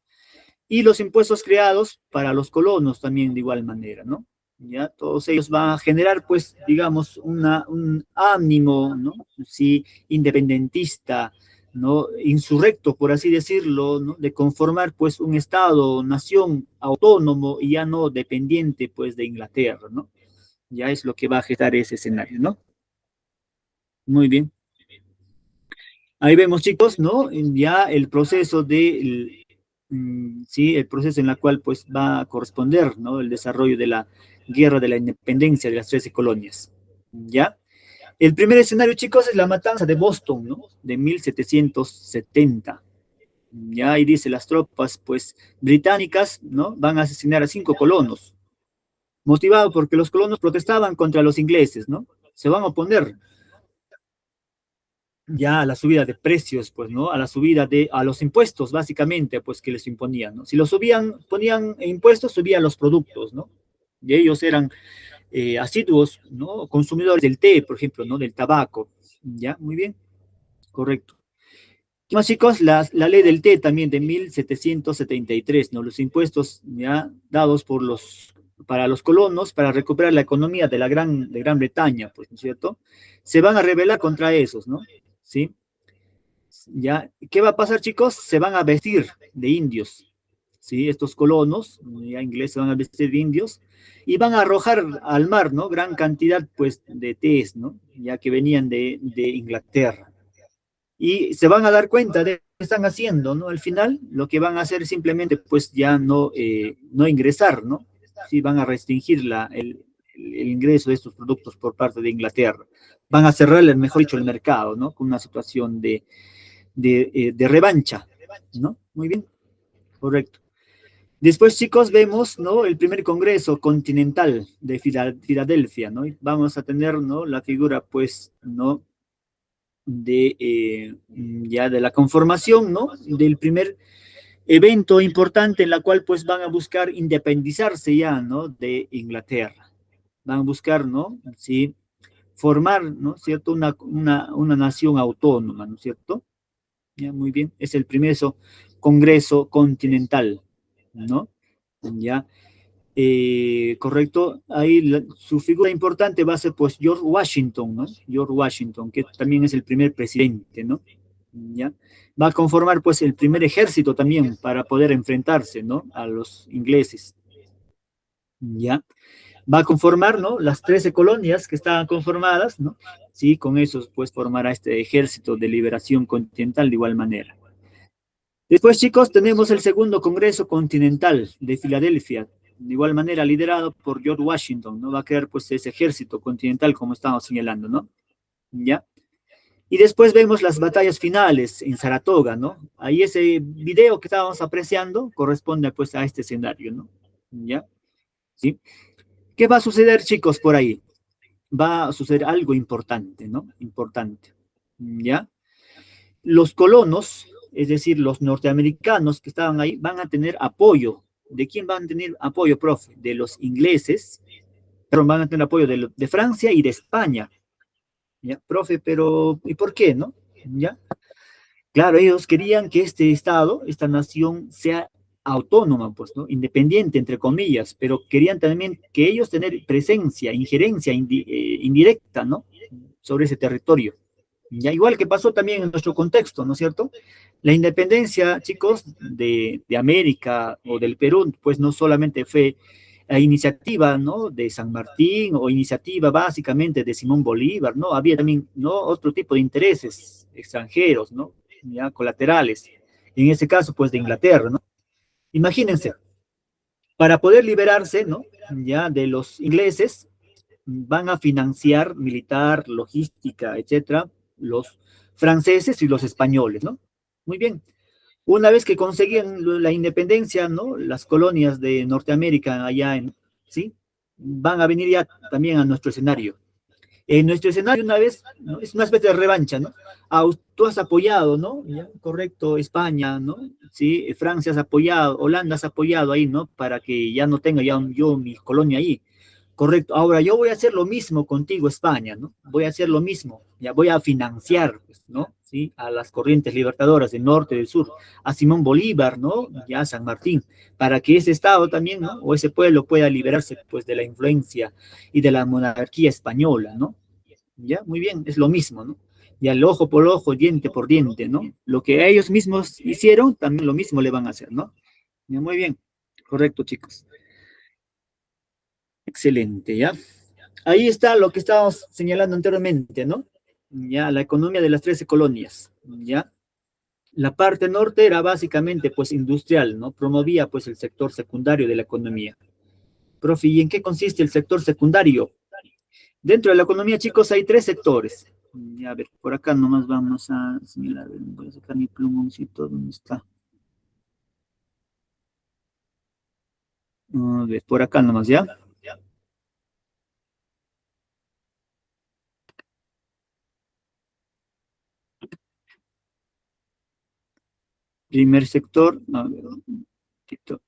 Y los impuestos creados para los colonos también de igual manera, ¿no? Ya, todos ellos van a generar, pues, digamos, un ánimo, ¿no? Sí, independentista, ¿no? Insurrecto, por así decirlo, ¿no? De conformar, pues, un Estado, nación autónomo y ya no dependiente, pues, de Inglaterra, ¿no? Ya es lo que va a gestar ese escenario, ¿no? Muy bien. Ahí vemos, chicos, ¿no? Ya el proceso sí, el proceso en el cual, pues, va a corresponder, ¿no? El desarrollo de la guerra de la independencia de las 13 colonias, ¿ya? El primer escenario, chicos, es la matanza de Boston, ¿no? De 1770. Ya ahí dice, las tropas, pues, británicas, ¿no? Van a asesinar a 5 colonos, motivado porque los colonos protestaban contra los ingleses, ¿no? Se van a oponer ya a la subida de precios, pues, ¿no? A la subida a los impuestos, básicamente, pues, que les imponían, ¿no? Si los ponían impuestos, subían los productos, ¿no? Y ellos eran asiduos, ¿no? Consumidores del té, por ejemplo, ¿no? Del tabaco, ¿ya? Muy bien, correcto. ¿Qué más, chicos? La ley del té también de 1773, ¿no? Los impuestos ya dados para los colonos para recuperar la economía de Gran Bretaña, pues, ¿no es cierto? Se van a rebelar contra esos, ¿no? ¿Sí? ¿Ya? ¿Qué va a pasar, chicos? Se van a vestir de indios, ¿sí? Estos colonos, ya ingleses, se van a vestir de indios y van a arrojar al mar, ¿no? Gran cantidad, pues, de tés, ¿no? Ya que venían de Inglaterra. Y se van a dar cuenta de lo que están haciendo, ¿no? Al final, lo que van a hacer es simplemente, pues, ya no ingresar, ¿no? Sí, van a restringir el ingreso de estos productos por parte de Inglaterra. Van a cerrarle, mejor dicho, el mercado, ¿no? Con una situación de revancha, ¿no? Muy bien, correcto. Después, chicos, vemos, ¿no? El primer Congreso Continental de Filadelfia, ¿no? Y vamos a tener, ¿no? La figura, pues, ¿no? Ya de la conformación, ¿no? Del primer evento importante en la cual, pues, van a buscar independizarse ya, ¿no? De Inglaterra. Van a buscar, ¿no? Sí, formar, ¿no es cierto?, una nación autónoma, ¿no es cierto? Ya, muy bien, es el primer Congreso Continental, ¿no? Ya, correcto, ahí su figura importante va a ser pues George Washington, ¿no? George Washington, que también es el primer presidente, ¿no? ¿Ya? Va a conformar pues el primer ejército también para poder enfrentarse, ¿no? A los ingleses, ¿ya? Va a conformar, ¿no? Las 13 colonias que estaban conformadas, ¿no? Sí, con eso pues formará este ejército de liberación continental de igual manera. Después, chicos, tenemos el segundo Congreso Continental de Filadelfia, de igual manera liderado por George Washington, ¿no? Va a crear pues ese ejército continental como estamos señalando, ¿no? ¿Ya? Y después vemos las batallas finales en Saratoga, ¿no? Ahí ese video que estábamos apreciando corresponde pues a este escenario, ¿no? ¿Ya? ¿Sí? ¿Qué va a suceder, chicos, por ahí? Va a suceder algo importante, ¿no? Importante, ¿ya? Los colonos, es decir, los norteamericanos que estaban ahí, van a tener apoyo. ¿De quién van a tener apoyo, profe? De los ingleses, pero van a tener apoyo de Francia y de España. ¿Ya? Profe, pero ¿y por qué, no? ¿Ya? Claro, ellos querían que este estado, esta nación, sea autónoma, pues, ¿no? Independiente, entre comillas, pero querían también que ellos tener presencia, injerencia indirecta, ¿no? Sobre ese territorio. Ya, igual que pasó también en nuestro contexto, ¿no es cierto? La independencia, chicos, de América o del Perú, pues no solamente fue la iniciativa, ¿no?, de San Martín o iniciativa básicamente de Simón Bolívar, ¿no? Había también, ¿no?, otro tipo de intereses extranjeros, ¿no?, ya colaterales. En ese caso, pues de Inglaterra, ¿no? Imagínense, para poder liberarse, ¿no?, ya de los ingleses, van a financiar militar, logística, etcétera, los franceses y los españoles, ¿no? Muy bien. Una vez que consiguen la independencia, ¿no? Las colonias de Norteamérica allá ¿sí? Van a venir ya también a nuestro escenario. En nuestro escenario, una vez, ¿no? Es una especie de revancha, ¿no? Tú has apoyado, ¿no? ¿Ya? Correcto, España, ¿no? Sí, Francia has apoyado, Holanda has apoyado ahí, ¿no? Para que ya no tenga yo mi colonia ahí. Correcto. Ahora yo voy a hacer lo mismo contigo, España, ¿no? Voy a hacer lo mismo. Ya voy a financiar, pues, ¿no? Sí, a las corrientes libertadoras del norte, del sur, a Simón Bolívar, ¿no? Ya a San Martín, para que ese estado también, ¿no? O ese pueblo pueda liberarse, pues, de la influencia y de la monarquía española, ¿no? Ya, muy bien, es lo mismo, ¿no? Y al ojo por ojo, diente por diente, ¿no? Lo que ellos mismos hicieron, también lo mismo le van a hacer, ¿no? Ya, muy bien, correcto, chicos. Excelente, ¿ya? Ahí está lo que estábamos señalando anteriormente, ¿no? Ya, la economía de las 13 colonias, ¿ya? La parte norte era básicamente, pues, industrial, ¿no? Promovía, pues, el sector secundario de la economía. Profe, ¿y en qué consiste el sector secundario? Dentro de la economía, chicos, hay 3 sectores. Ya, a ver, por acá nomás vamos a señalar, voy a sacar mi plumoncito, ¿dónde está? A ver, por acá nomás, ¿ya? Primer sector, a ver, un poquito.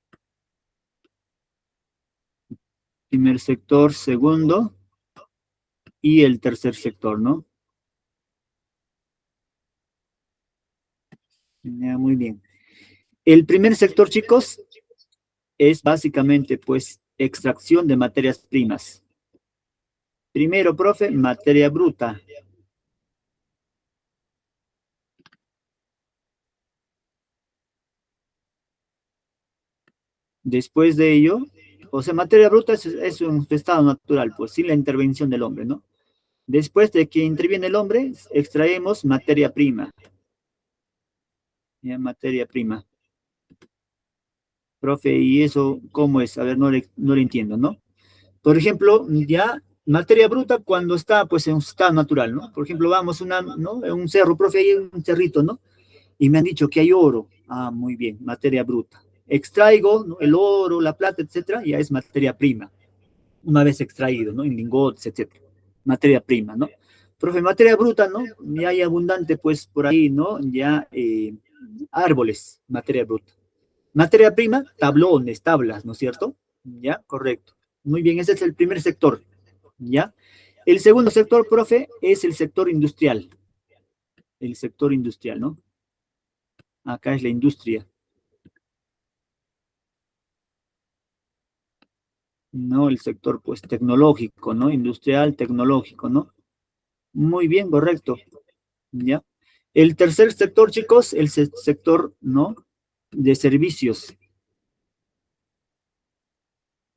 Primer sector, segundo y el tercer sector, ¿no? Ya, muy bien. El primer sector, chicos, es básicamente, pues, extracción de materias primas. Primero, profe, materia bruta. Después de ello, o sea, materia bruta es un estado natural, pues, sin la intervención del hombre, ¿no? Después de que interviene el hombre, extraemos materia prima. Ya, materia prima. Profe, ¿y eso cómo es? A ver, no le entiendo, ¿no? Por ejemplo, ya materia bruta cuando está, pues, en un estado natural, ¿no? Por ejemplo, vamos ¿no? En un cerro, profe, hay un cerrito, ¿no? Y me han dicho que hay oro. Ah, muy bien, materia bruta. Extraigo, ¿no?, el oro, la plata, etcétera, ya es materia prima. Una vez extraído, ¿no? En lingotes, etcétera. Materia prima, ¿no? Profe, materia bruta, ¿no? Ya hay abundante, pues, por ahí, ¿no? Ya árboles, materia bruta. Materia prima, tablones, tablas, ¿no es cierto? Ya, correcto. Muy bien, ese es el primer sector, ¿ya? El segundo sector, profe, es el sector industrial. El sector industrial, ¿no? Acá es la industria. No, el sector, pues, tecnológico, ¿no? Industrial, tecnológico, ¿no? Muy bien, correcto. ¿Ya? El tercer sector, chicos, el sector, ¿no? De servicios.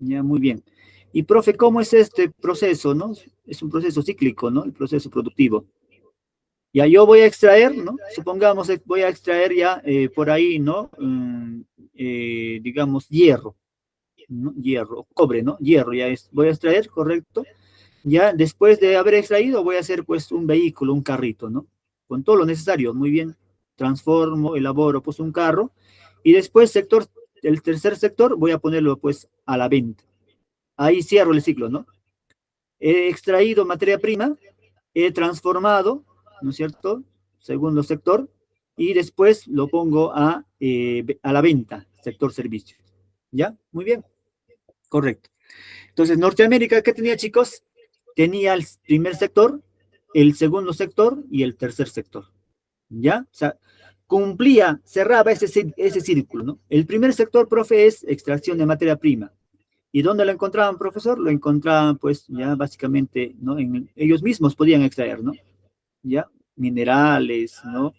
Ya, muy bien. Y, profe, ¿cómo es este proceso, no? Es un proceso cíclico, ¿no? El proceso productivo. Ya yo voy a extraer, ¿no? Supongamos que voy a extraer ya por ahí, ¿no? Digamos, hierro, ¿no? Hierro, cobre, ¿no? Hierro, ya es, voy a extraer, correcto. Ya después de haber extraído, voy a hacer pues un vehículo, un carrito, ¿no? Con todo lo necesario, muy bien. Transformo, elaboro pues un carro. Y después el tercer sector, voy a ponerlo pues a la venta. Ahí cierro el ciclo, ¿no? He extraído materia prima, he transformado, ¿no es cierto? Segundo sector, y después lo pongo a la venta, sector servicios. ¿Ya? Muy bien. Correcto. Entonces, Norteamérica, ¿qué tenía, chicos? Tenía el primer sector, el segundo sector y el tercer sector. ¿Ya? O sea, cumplía, cerraba ese círculo, ¿no? El primer sector, profe, es extracción de materia prima. ¿Y dónde lo encontraban, profesor? Lo encontraban, pues, ya básicamente, ¿no? Ellos mismos podían extraer, ¿no? Ya, minerales, ¿no?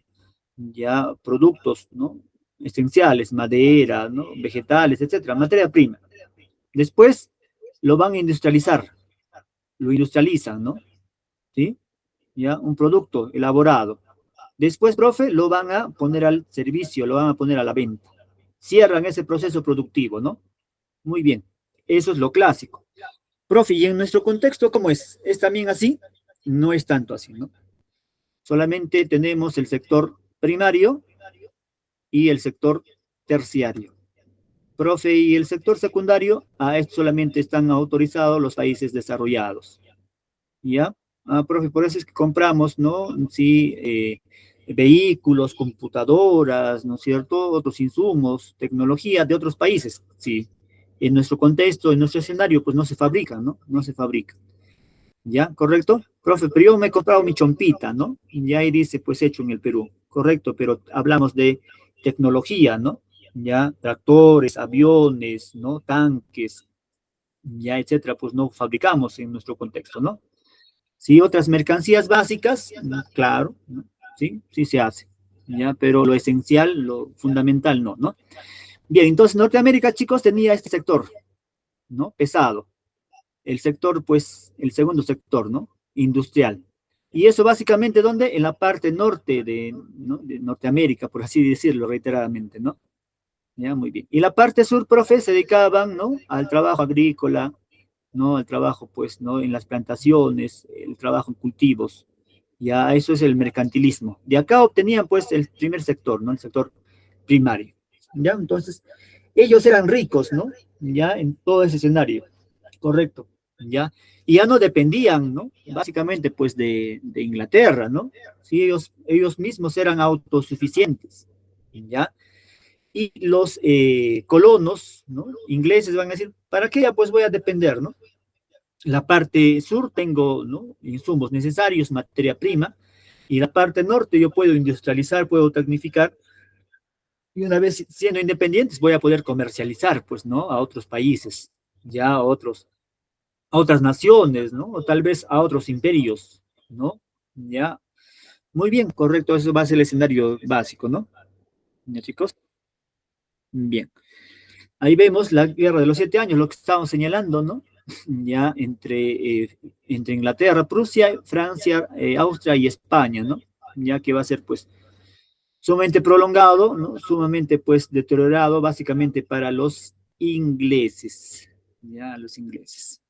Ya, productos, ¿no? Esenciales, madera, ¿no? Vegetales, etcétera, materia prima. Después lo van a industrializar, lo industrializan, ¿no? ¿Sí? Ya, un producto elaborado. Después, profe, lo van a poner al servicio, lo van a poner a la venta. Cierran ese proceso productivo, ¿no? Muy bien. Eso es lo clásico. Profe, ¿y en nuestro contexto cómo es? ¿Es también así? No es tanto así, ¿no? Solamente tenemos el sector primario y el sector terciario. Profe, ¿y el sector secundario? A esto solamente están autorizados los países desarrollados. ¿Ya? Profe, por eso es que compramos, ¿no? Sí, vehículos, computadoras, ¿no es cierto? Otros insumos, tecnología de otros países, sí. En nuestro contexto, en nuestro escenario, pues no se fabrican, ¿no? No se fabrican. ¿Ya? ¿Correcto? Profe, pero yo me he comprado mi chompita, ¿no? Y ahí dice, pues hecho en el Perú. Correcto, pero hablamos de tecnología, ¿no? Ya, tractores, aviones, ¿no? Tanques, ya, etcétera, pues no fabricamos en nuestro contexto, ¿no? Sí, otras mercancías básicas, claro, ¿no? Sí, sí se hace, ya, pero lo esencial, lo fundamental, no, ¿no? Bien, entonces Norteamérica, chicos, tenía este sector, ¿no? Pesado. El sector, pues, el segundo sector, ¿no? Industrial. Y eso básicamente, ¿dónde? En la parte norte ¿no? de Norteamérica, por así decirlo reiteradamente, ¿no? Ya, muy bien. Y la parte sur, profe, se dedicaban, ¿no? Al trabajo agrícola, ¿no? Al trabajo, pues, ¿no? En las plantaciones, el trabajo en cultivos. Ya, eso es el mercantilismo. De acá obtenían, pues, el primer sector, ¿no? El sector primario. ¿Ya? Entonces, ellos eran ricos, ¿no? Ya, en todo ese escenario. Correcto. ¿Ya? Y ya no dependían, ¿no? Básicamente, pues, de Inglaterra, ¿no? Sí, ellos mismos eran autosuficientes, ¿ya? Y los colonos, ¿no? Ingleses van a decir, ¿para qué ya pues voy a depender, ¿no? La parte sur tengo, ¿no? Insumos necesarios, materia prima, y la parte norte yo puedo industrializar, puedo tecnificar, y una vez siendo independientes voy a poder comercializar, pues, ¿no? A otros países, ya a otras naciones, ¿no? O tal vez a otros imperios, ¿no? Ya. Muy bien, correcto, eso va a ser el escenario básico, ¿no? ¿Ya, chicos? Bien. Ahí vemos la guerra de los 7 años, lo que estábamos señalando, ¿no? Ya entre Inglaterra, Prusia, Francia, Austria y España, ¿no? Ya que va a ser, pues, sumamente prolongado, ¿no? Sumamente, pues, deteriorado, básicamente para los ingleses, ya, los ingleses.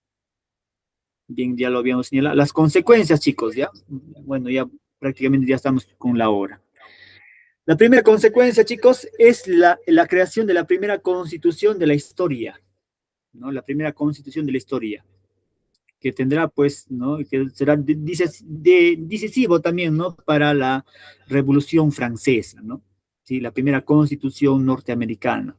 Bien, ya lo habíamos señalado. Las consecuencias, chicos, ¿ya? Bueno, ya prácticamente ya estamos con la hora. La primera consecuencia, chicos, es la creación de la primera constitución de la historia, ¿no? La primera constitución de la historia, que tendrá, pues, ¿no? Que será decisivo también, ¿no? Para la Revolución Francesa, ¿no? Sí, la primera constitución norteamericana.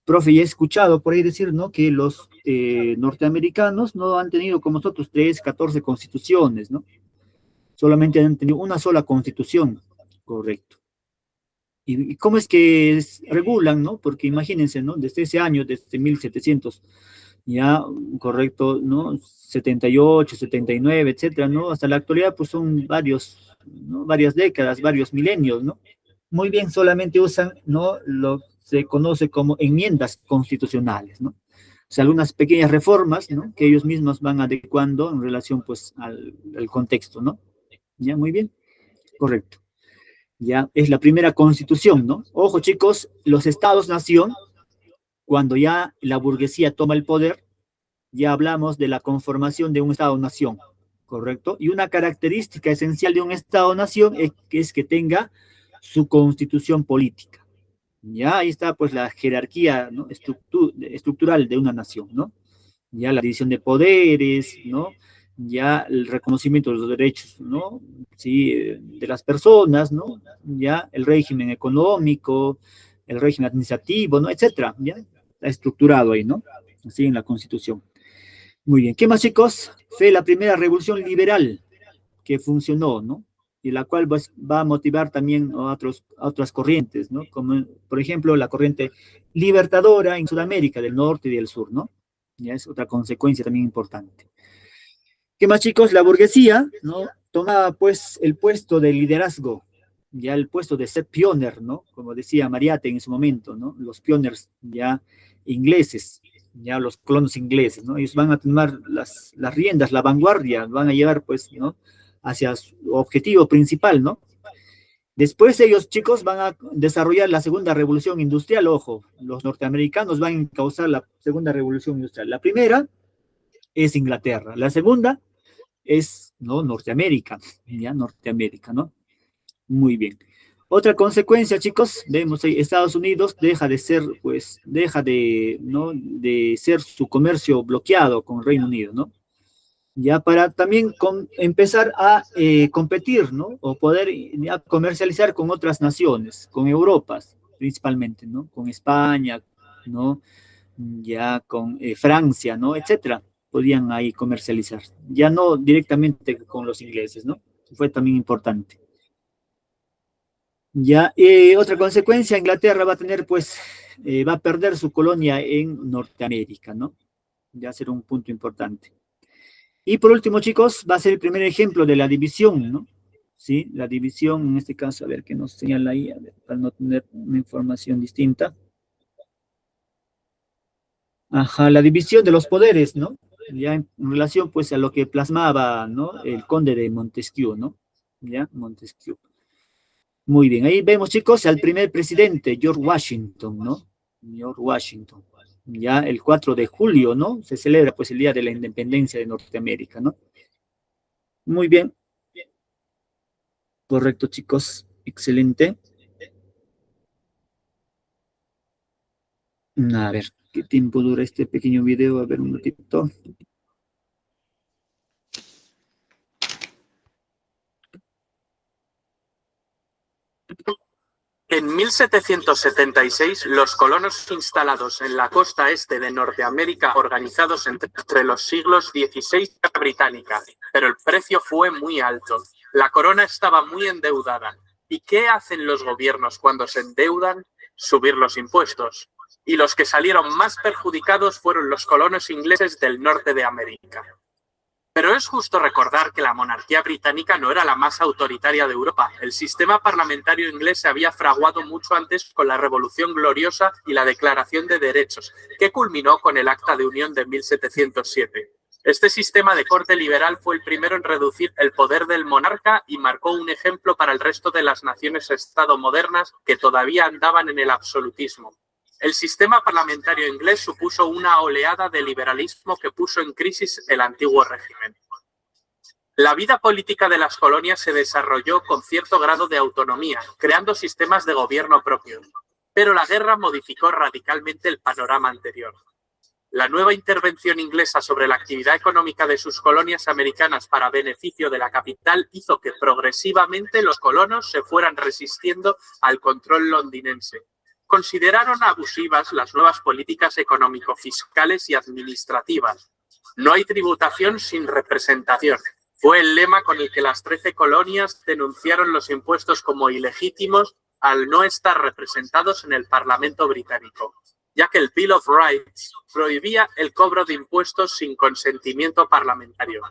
profe, ya he escuchado por ahí decir, ¿no? Que los norteamericanos no han tenido como nosotros 14 constituciones, ¿no? Solamente han tenido una sola constitución, correcto. ¿Y cómo es que regulan, no? Porque imagínense, ¿no? Desde ese año, desde 1700, ya, correcto, ¿no? 78, 79, etcétera, ¿no? Hasta la actualidad, pues son varios, ¿no? Varias décadas, varios milenios, ¿no? Muy bien, solamente usan, ¿no? Lo que se conoce como enmiendas constitucionales, ¿no? O sea, algunas pequeñas reformas, ¿no? Que ellos mismos van adecuando en relación, pues, al contexto, ¿no? Ya, muy bien, correcto. Ya, es la primera constitución, ¿no? Ojo, chicos, los estados-nación, cuando ya la burguesía toma el poder, ya hablamos de la conformación de un estado-nación, ¿correcto? Y una característica esencial de un estado-nación es que tenga su constitución política. Ya ahí está pues la jerarquía, ¿no? Estructural de una nación, ¿no? Ya la división de poderes, ¿no? Ya el reconocimiento de los derechos, ¿no? Sí, de las personas, ¿no? Ya el régimen económico, el régimen administrativo, ¿no? Etcétera, ¿ya? Está estructurado ahí, ¿no? Así en la Constitución. Muy bien, ¿qué más, chicos? Fue la primera revolución liberal que funcionó, ¿no? Y la cual pues, va a motivar también a otras corrientes, ¿no? Como, por ejemplo, la corriente libertadora en Sudamérica, del norte y del sur, ¿no? Ya es otra consecuencia también importante. ¿Qué más, chicos? La burguesía, ¿no? Tomaba, pues, el puesto de liderazgo, ya el puesto de ser pioner, ¿no? Como decía Mariátegui en su momento, ¿no? Los pioners ya ingleses, ya los colonos ingleses, ¿no? Ellos van a tomar las riendas, la vanguardia, van a llevar, pues, ¿no? Hacia su objetivo principal, ¿no? Después ellos, chicos, van a desarrollar la segunda revolución industrial, ojo, los norteamericanos van a encauzar la segunda revolución industrial. La primera es Inglaterra, la segunda es, ¿no? Norteamérica, ya, Norteamérica, ¿no? Muy bien. Otra consecuencia, chicos, vemos ahí, Estados Unidos deja de ser, pues, ¿no? De ser su comercio bloqueado con el Reino Unido, ¿no? Ya para también empezar a competir, ¿no? O poder ya comercializar con otras naciones, con Europa principalmente, ¿no? Con España, ¿no? Ya con Francia, ¿no? Etcétera. Podían ahí comercializar. Ya no directamente con los ingleses, ¿no? Fue también importante. Ya, otra consecuencia, Inglaterra va a tener, pues, va a perder su colonia en Norteamérica, ¿no? Ya será un punto importante. Y por último, chicos, va a ser el primer ejemplo de la división, ¿no? Sí, la división, en este caso, a ver qué nos señala ahí, a ver, para no tener una información distinta. Ajá, la división de los poderes, ¿no? Ya en relación, pues, a lo que plasmaba, ¿no? El conde de Montesquieu, ¿no? Ya, Montesquieu. Muy bien, ahí vemos, chicos, al primer presidente, George Washington, ¿no? George Washington. Ya el 4 de julio, ¿no? Se celebra, pues, el Día de la Independencia de Norteamérica, ¿no? Muy bien. Correcto, chicos. Excelente. A ver, ¿qué tiempo dura este pequeño video? A ver, un ratito. En 1776, los colonos instalados en la costa este de Norteamérica, organizados entre los siglos XVI y británica, pero el precio fue muy alto. La corona estaba muy endeudada. ¿Y qué hacen los gobiernos cuando se endeudan? Subir los impuestos. Y los que salieron más perjudicados fueron los colonos ingleses del norte de América. Pero es justo recordar que la monarquía británica no era la más autoritaria de Europa. El sistema parlamentario inglés se había fraguado mucho antes con la Revolución Gloriosa y la Declaración de Derechos, que culminó con el Acta de Unión de 1707. Este sistema de corte liberal fue el primero en reducir el poder del monarca y marcó un ejemplo para el resto de las naciones-estado modernas que todavía andaban en el absolutismo. El sistema parlamentario inglés supuso una oleada de liberalismo que puso en crisis el antiguo régimen. La vida política de las colonias se desarrolló con cierto grado de autonomía, creando sistemas de gobierno propios. Pero la guerra modificó radicalmente el panorama anterior. La nueva intervención inglesa sobre la actividad económica de sus colonias americanas para beneficio de la capital hizo que progresivamente los colonos se fueran resistiendo al control londinense. Consideraron abusivas las nuevas políticas económico-fiscales y administrativas. No hay tributación sin representación. Fue el lema con el que las 13 colonias denunciaron los impuestos como ilegítimos al no estar representados en el Parlamento británico, ya que el Bill of Rights prohibía el cobro de impuestos sin consentimiento parlamentario.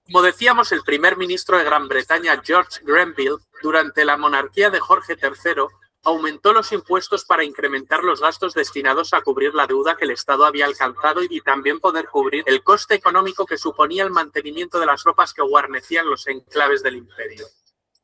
Como decíamos, el primer ministro de Gran Bretaña, George Grenville, durante la monarquía de Jorge III, aumentó los impuestos para incrementar los gastos destinados a cubrir la deuda que el Estado había alcanzado y también poder cubrir el coste económico que suponía el mantenimiento de las tropas que guarnecían los enclaves del imperio.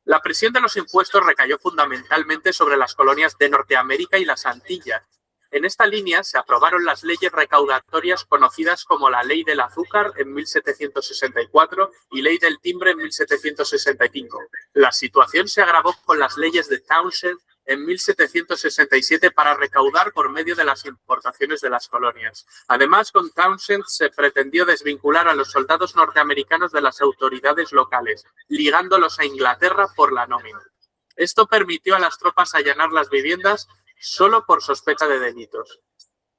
La presión de los impuestos recayó fundamentalmente sobre las colonias de Norteamérica y las Antillas. En esta línea se aprobaron las leyes recaudatorias conocidas como la Ley del Azúcar en 1764 y Ley del Timbre en 1765. La situación se agravó con las leyes de Townshend en 1767 para recaudar por medio de las importaciones de las colonias. Además, con Townshend se pretendió desvincular a los soldados norteamericanos de las autoridades locales, ligándolos a Inglaterra por la nómina. Esto permitió a las tropas allanar las viviendas solo por sospecha de delitos.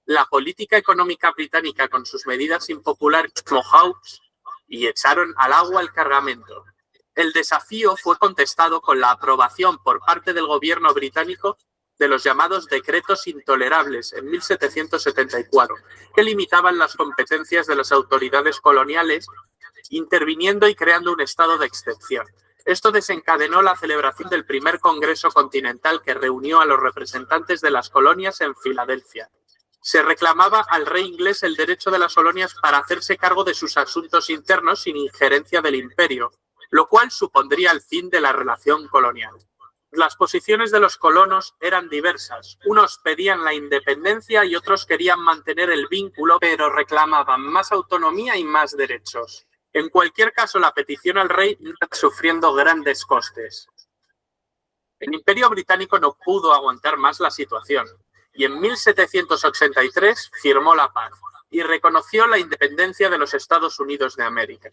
La política económica británica, con sus medidas impopulares como Hawks, y echaron al agua el cargamento. El desafío fue contestado con la aprobación por parte del gobierno británico de los llamados decretos intolerables en 1774, que limitaban las competencias de las autoridades coloniales, interviniendo y creando un estado de excepción. Esto desencadenó la celebración del primer Congreso Continental que reunió a los representantes de las colonias en Filadelfia. Se reclamaba al rey inglés el derecho de las colonias para hacerse cargo de sus asuntos internos sin injerencia del imperio, lo cual supondría el fin de la relación colonial. Las posiciones de los colonos eran diversas. Unos pedían la independencia y otros querían mantener el vínculo, pero reclamaban más autonomía y más derechos. En cualquier caso, la petición al rey no está sufriendo grandes costes. El Imperio Británico no pudo aguantar más la situación y en 1783 firmó la paz y reconoció la independencia de los Estados Unidos de América.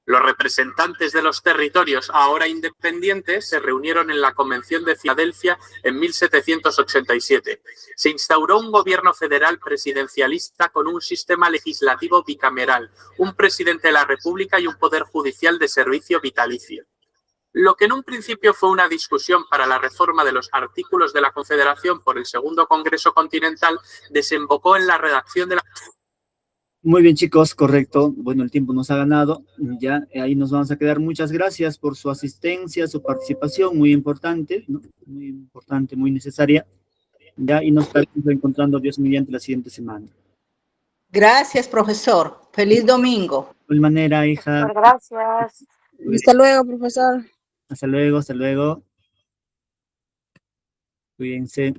Los representantes de los territorios ahora independientes se reunieron en la Convención de Filadelfia en 1787. Se instauró un gobierno federal presidencialista con un sistema legislativo bicameral, un presidente de la República y un poder judicial de servicio vitalicio. Lo que en un principio fue una discusión para la reforma de los artículos de la Confederación por el Segundo Congreso Continental desembocó en la redacción de la... Muy bien, chicos, correcto. Bueno, el tiempo nos ha ganado. Ya ahí nos vamos a quedar. Muchas gracias por su asistencia, su participación, muy importante, ¿no? Muy importante, muy necesaria. Ya, y nos estaremos encontrando, Dios mediante, la siguiente semana. Gracias, profesor. Feliz domingo. De igual manera, hija. Gracias. Hasta luego, profesor. Hasta luego, hasta luego. Cuídense.